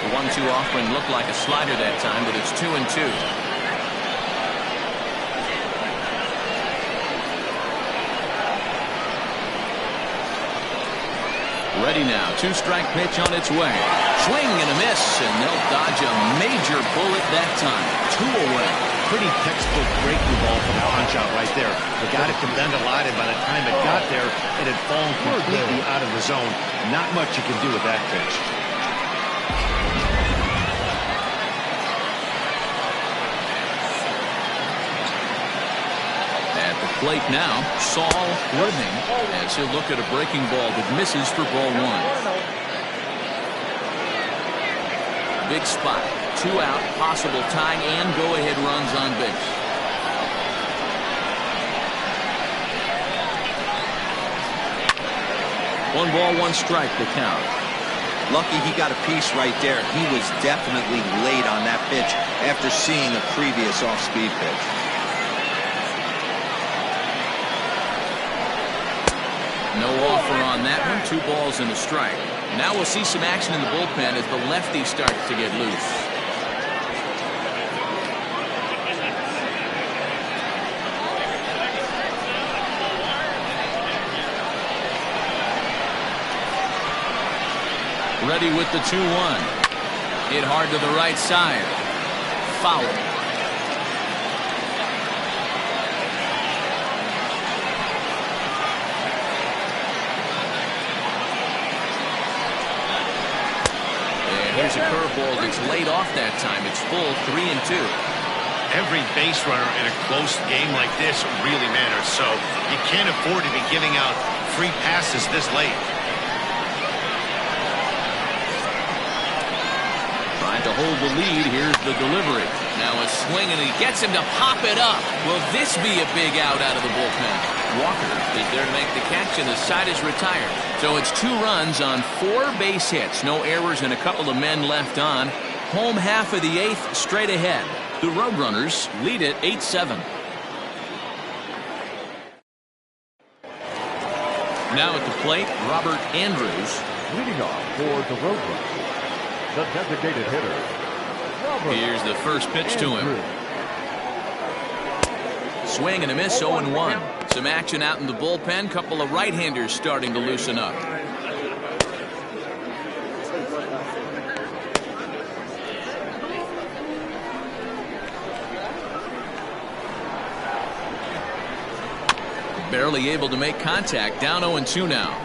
The 1-2 offering looked like a slider that time, but it's 2-2. Ready now. 2-strike pitch on its way. Swing and a miss, and they'll dodge a major bullet that time. 2 away. Pretty textbook breaking ball from the punch out right there. The guy that could bend a lot, and by the time it got there, it had fallen completely out of the zone. Not much you can do with that pitch. Plate now, Saul Worthing, as he'll look at a breaking ball that misses for ball 1. Big spot, 2 out, possible tying and go-ahead runs on base. One ball, 1 strike, the count. Lucky he got a piece right there. He was definitely late on that pitch after seeing a previous off-speed pitch. No offer on that one. 2 balls and a strike. Now we'll see some action in the bullpen as the lefty starts to get loose. Ready with the 2-1. Hit hard to the right side. Foul. And here's a curveball that's laid off that time. It's full, 3-2. Every base runner in a close game like this really matters, so you can't afford to be giving out free passes this late. Trying to hold the lead. Here's the delivery. Now a swing, and he gets him to pop it up. Will this be a big out of the bullpen? Walker is there to make the catch, and the side is retired. So it's 2 runs on 4 base hits. No errors and a couple of men left on. Home half of the 8th, straight ahead. The Roadrunners lead it 8-7. Now at the plate, Robert Andrews. Leading off for the Roadrunners, the designated hitter, Robert. Here's the first pitch to him. Swing and a miss, 0-1. Some action out in the bullpen. Couple of right-handers starting to loosen up. Barely able to make contact. Down 0-2 now.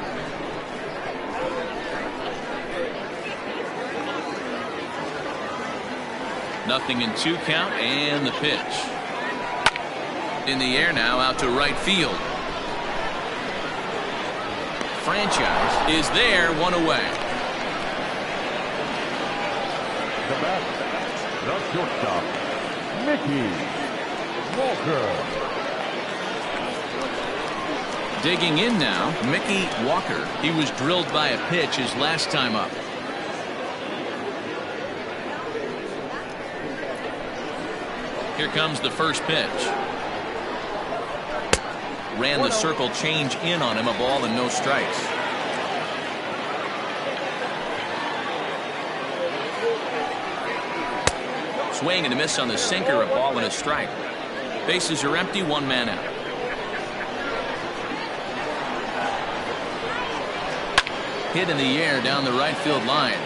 Nothing in 2 count, and the pitch. In the air now, out to right field. Franchise is there, 1 away. The bat, the shortstop, Mickey Walker. Digging in now, Mickey Walker. He was drilled by a pitch his last time up. Here comes the first pitch. Ran the circle change in on him, a ball and no strikes. Swing and a miss on the sinker, a ball and a strike. Bases are empty, 1 man out. Hit in the air down the right field line.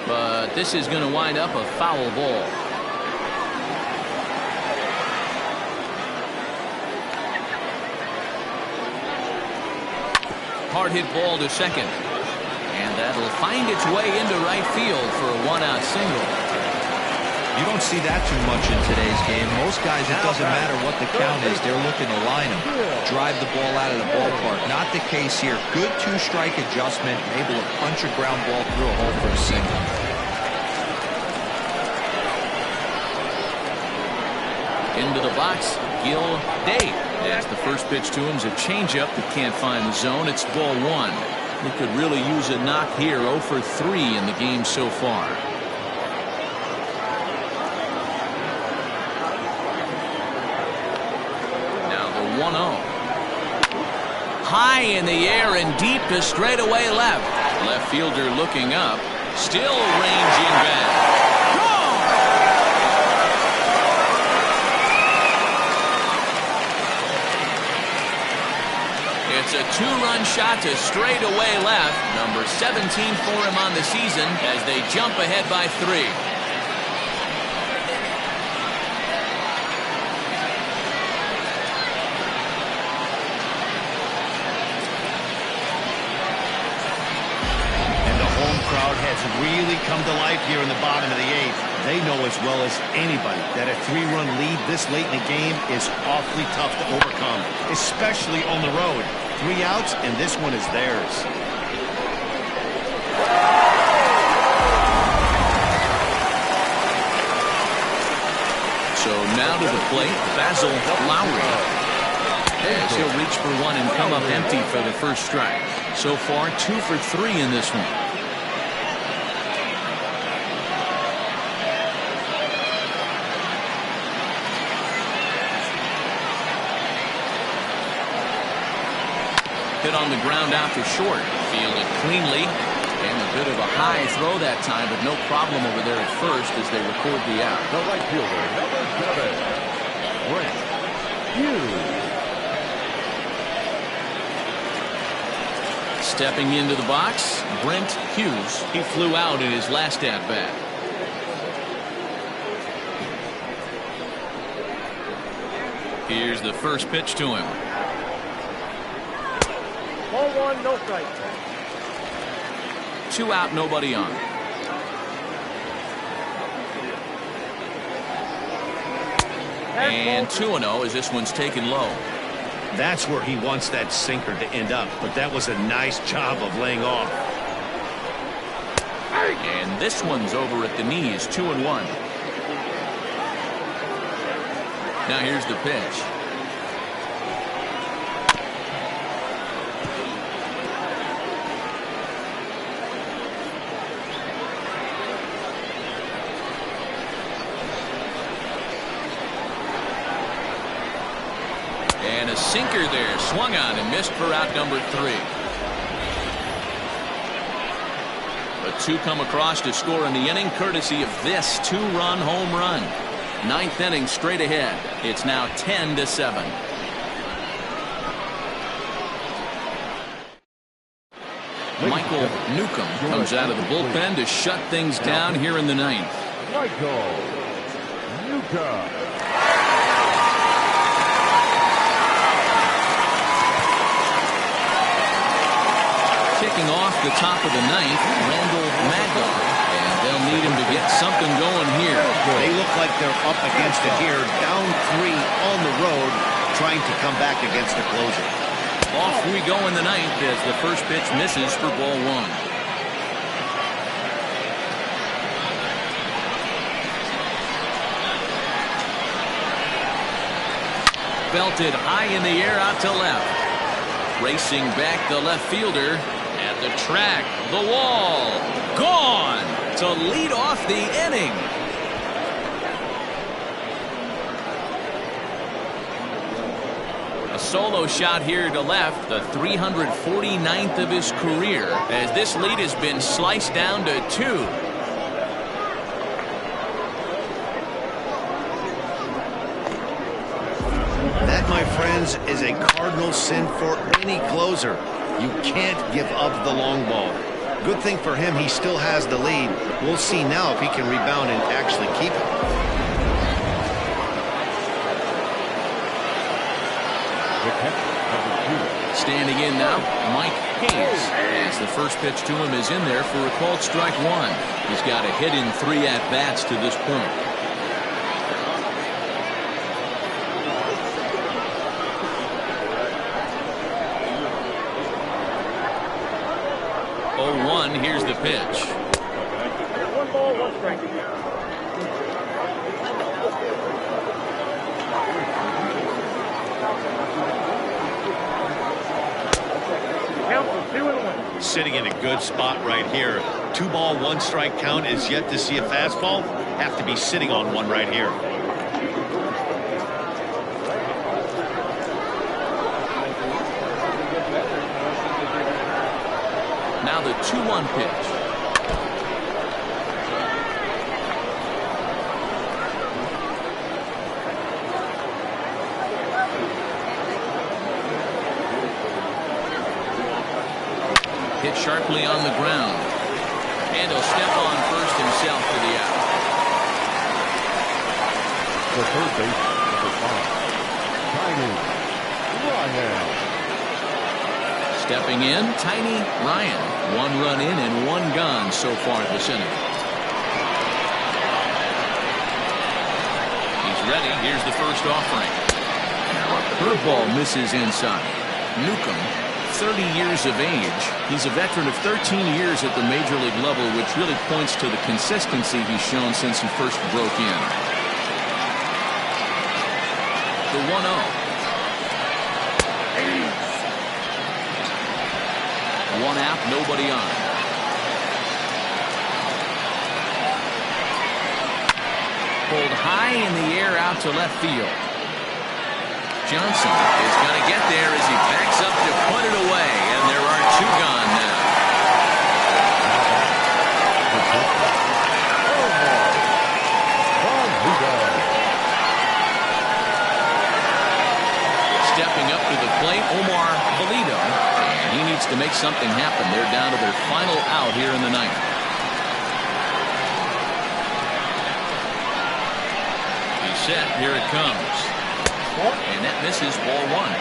But this is going to wind up a foul ball. Hard hit ball to second. And that'll find its way into right field for a 1-out single. You don't see that too much in today's game. Most guys, it doesn't matter what the count is. They're looking to line them, drive the ball out of the ballpark. Not the case here. Good 2-strike adjustment, able to punch a ground ball through a hole for a single. Into the box, Gil Day. As the first pitch to him is a changeup that can't find the zone. It's ball 1. He could really use a knock here. 0 for 3 in the game so far. Now the 1-0. High in the air and deep to straightaway left. Left fielder looking up. Still ranging back. It's a 2-run shot to straightaway left. Number 17 for him on the season as they jump ahead by 3. And the home crowd has really come to life here in the bottom of the 8th. They know as well as anybody that a 3-run lead this late in the game is awfully tough to overcome, especially on the road. 3 outs, and this one is theirs. So now to the plate, Basil Lowry. As he'll reach for 1 and come up empty for the first strike. So far, 2 for 3 in this one. Hit on the ground out to short. Fielded cleanly. And a bit of a high throw that time, but no problem over there at first as they record the out. The right fielder, number 7, Brent Hughes. Stepping into the box, Brent Hughes. He flew out in his last at-bat. Here's the first pitch to him. Ball 1, no strike. 2 out, nobody on. And 2-0 as this one's taken low. That's where he wants that sinker to end up, but that was a nice job of laying off. And this one's over at the knees, 2-1. Now here's the pitch. And a sinker there, swung on and missed for out number 3. But 2 come across to score in the inning, courtesy of this 2-run home run. 9th inning straight ahead. It's now 10-7. Michael Newcomb comes out of the bullpen to shut things down here in the 9th. Michael Newcomb. Kicking off the top of the 9th, Randall Maggar. And they'll need him to get something going here. They look like they're up against it here, down 3 on the road, trying to come back against the closer. Off we go in the 9th as the first pitch misses for ball 1. Belted high in the air out to left. Racing back the left fielder at the track, the wall, gone to lead off the inning. A solo shot here to left, the 349th of his career, as this lead has been sliced down to 2. That, my friends, is a cardinal sin for any closer. You can't give up the long ball. Good thing for him, he still has the lead. We'll see now if he can rebound and actually keep it. Standing in now, Mike Hayes, as the first pitch to him is in there for a called strike 1. He's got a hit in 3 at-bats to this point. Here's the pitch. 1 ball, 1 strike. Count for 2-1. Sitting in a good spot right here. 2 ball, 1 strike count is yet to see a fastball. Have to be sitting on one right here. Now the 2-1 pitch. Hit sharply on the ground. And he'll step on first himself for the out. The third baseman, number 5, Tiny Ryan. Stepping in, Tiny Ryan. 1 run in and 1 gone so far this inning. He's ready. Here's the first offering. Curveball misses inside. Newcomb, 30 years of age. He's a veteran of 13 years at the major league level, which really points to the consistency he's shown since he first broke in. The 1-0. 1 out, nobody on. Pulled high in the air out to left field. Johnson is going to get there as he backs up to put it away, and there are two gone now. Stepping up to the plate, Omar Valido, and he needs to make something happen. They're down to their final out here in the ninth. He's set. Here it comes. And that misses ball one.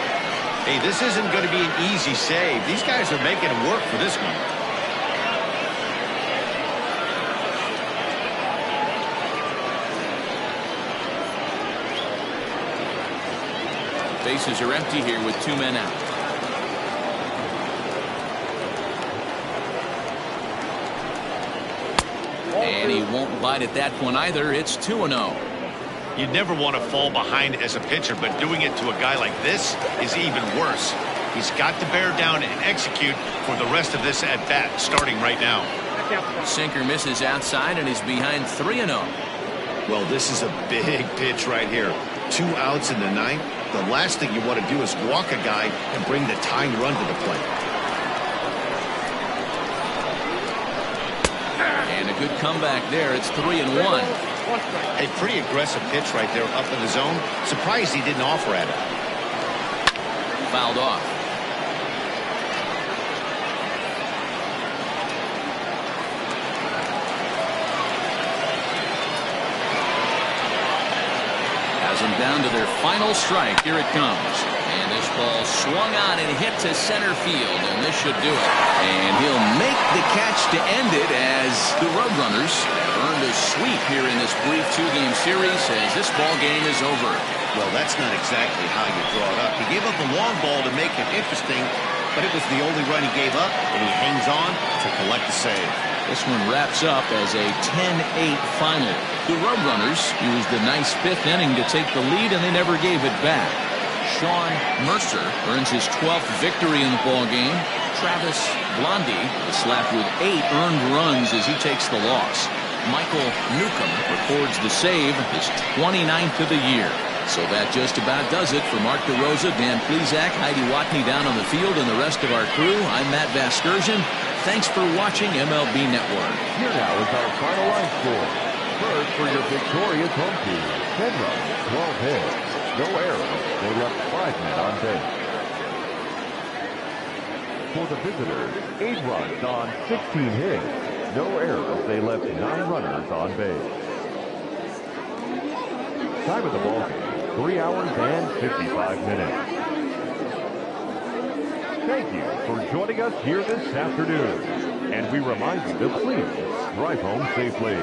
Hey, this isn't going to be an easy save. These guys are making it work for this one. Bases are empty here with two men out. And he won't bite at that one either. It's 2-0. You never want to fall behind as a pitcher, but doing it to a guy like this is even worse. He's got to bear down and execute for the rest of this at-bat, starting right now. Sinker misses outside, and he's behind 3-0. Well, this is a big pitch right here. 2 outs in the ninth. The last thing you want to do is walk a guy and bring the tying run to the plate. And a good comeback there. It's 3-1. A pretty aggressive pitch right there up in the zone. Surprised he didn't offer at it. Fouled off. Has them down to their final strike. Here it comes. And this ball swung on and hit to center field, and this should do it. And he'll make the catch to end it as the Roadrunners earned a sweep here in this brief two-game series as this ball game is over. Well, that's not exactly how you draw it up. He gave up a long ball to make it interesting, but it was the only run he gave up, and he hangs on to collect the save. This one wraps up as a 10-8 final. The Roadrunners used a nice fifth inning to take the lead, and they never gave it back. Sean Mercer earns his 12th victory in the ball game. Travis Blondie is slapped with 8 earned runs as he takes the loss. Michael Newcomb records the save, his 29th of the year. So that just about does it for Mark DeRosa, Dan Plesac, Heidi Watney down on the field, and the rest of our crew. I'm Matt Vasgersian. Thanks for watching MLB Network. Here now is our final line score. First, for your victorious home team, 10 runs, 12 hits, no errors. They left 5 men on base. For the visitors, 8 runs on 16 hits, no errors. They left 9 runners on base. Time of the ball game, 3 hours and 55 minutes. Thank you for joining us here this afternoon. And we remind you to please drive home safely.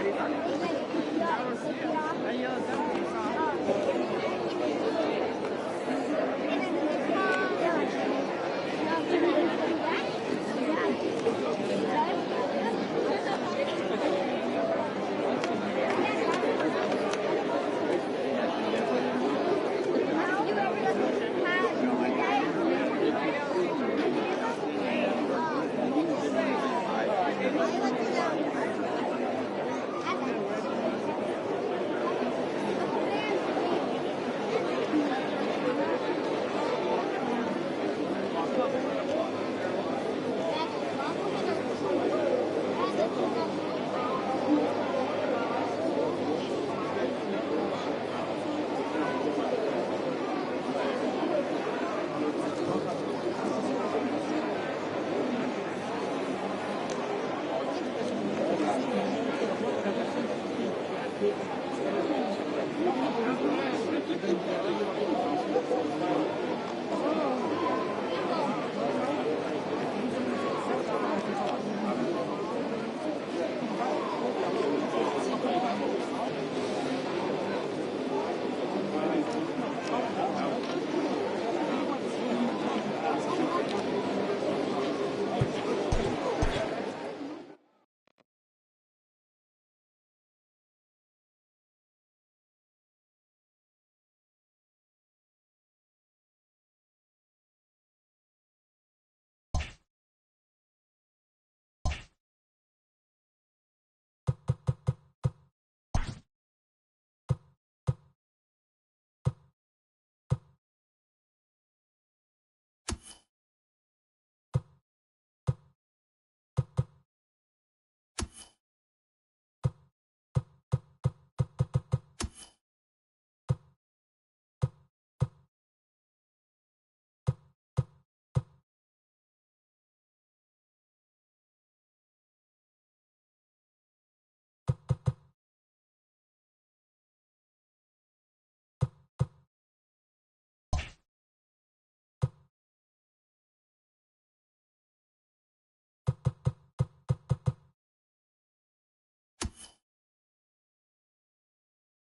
Got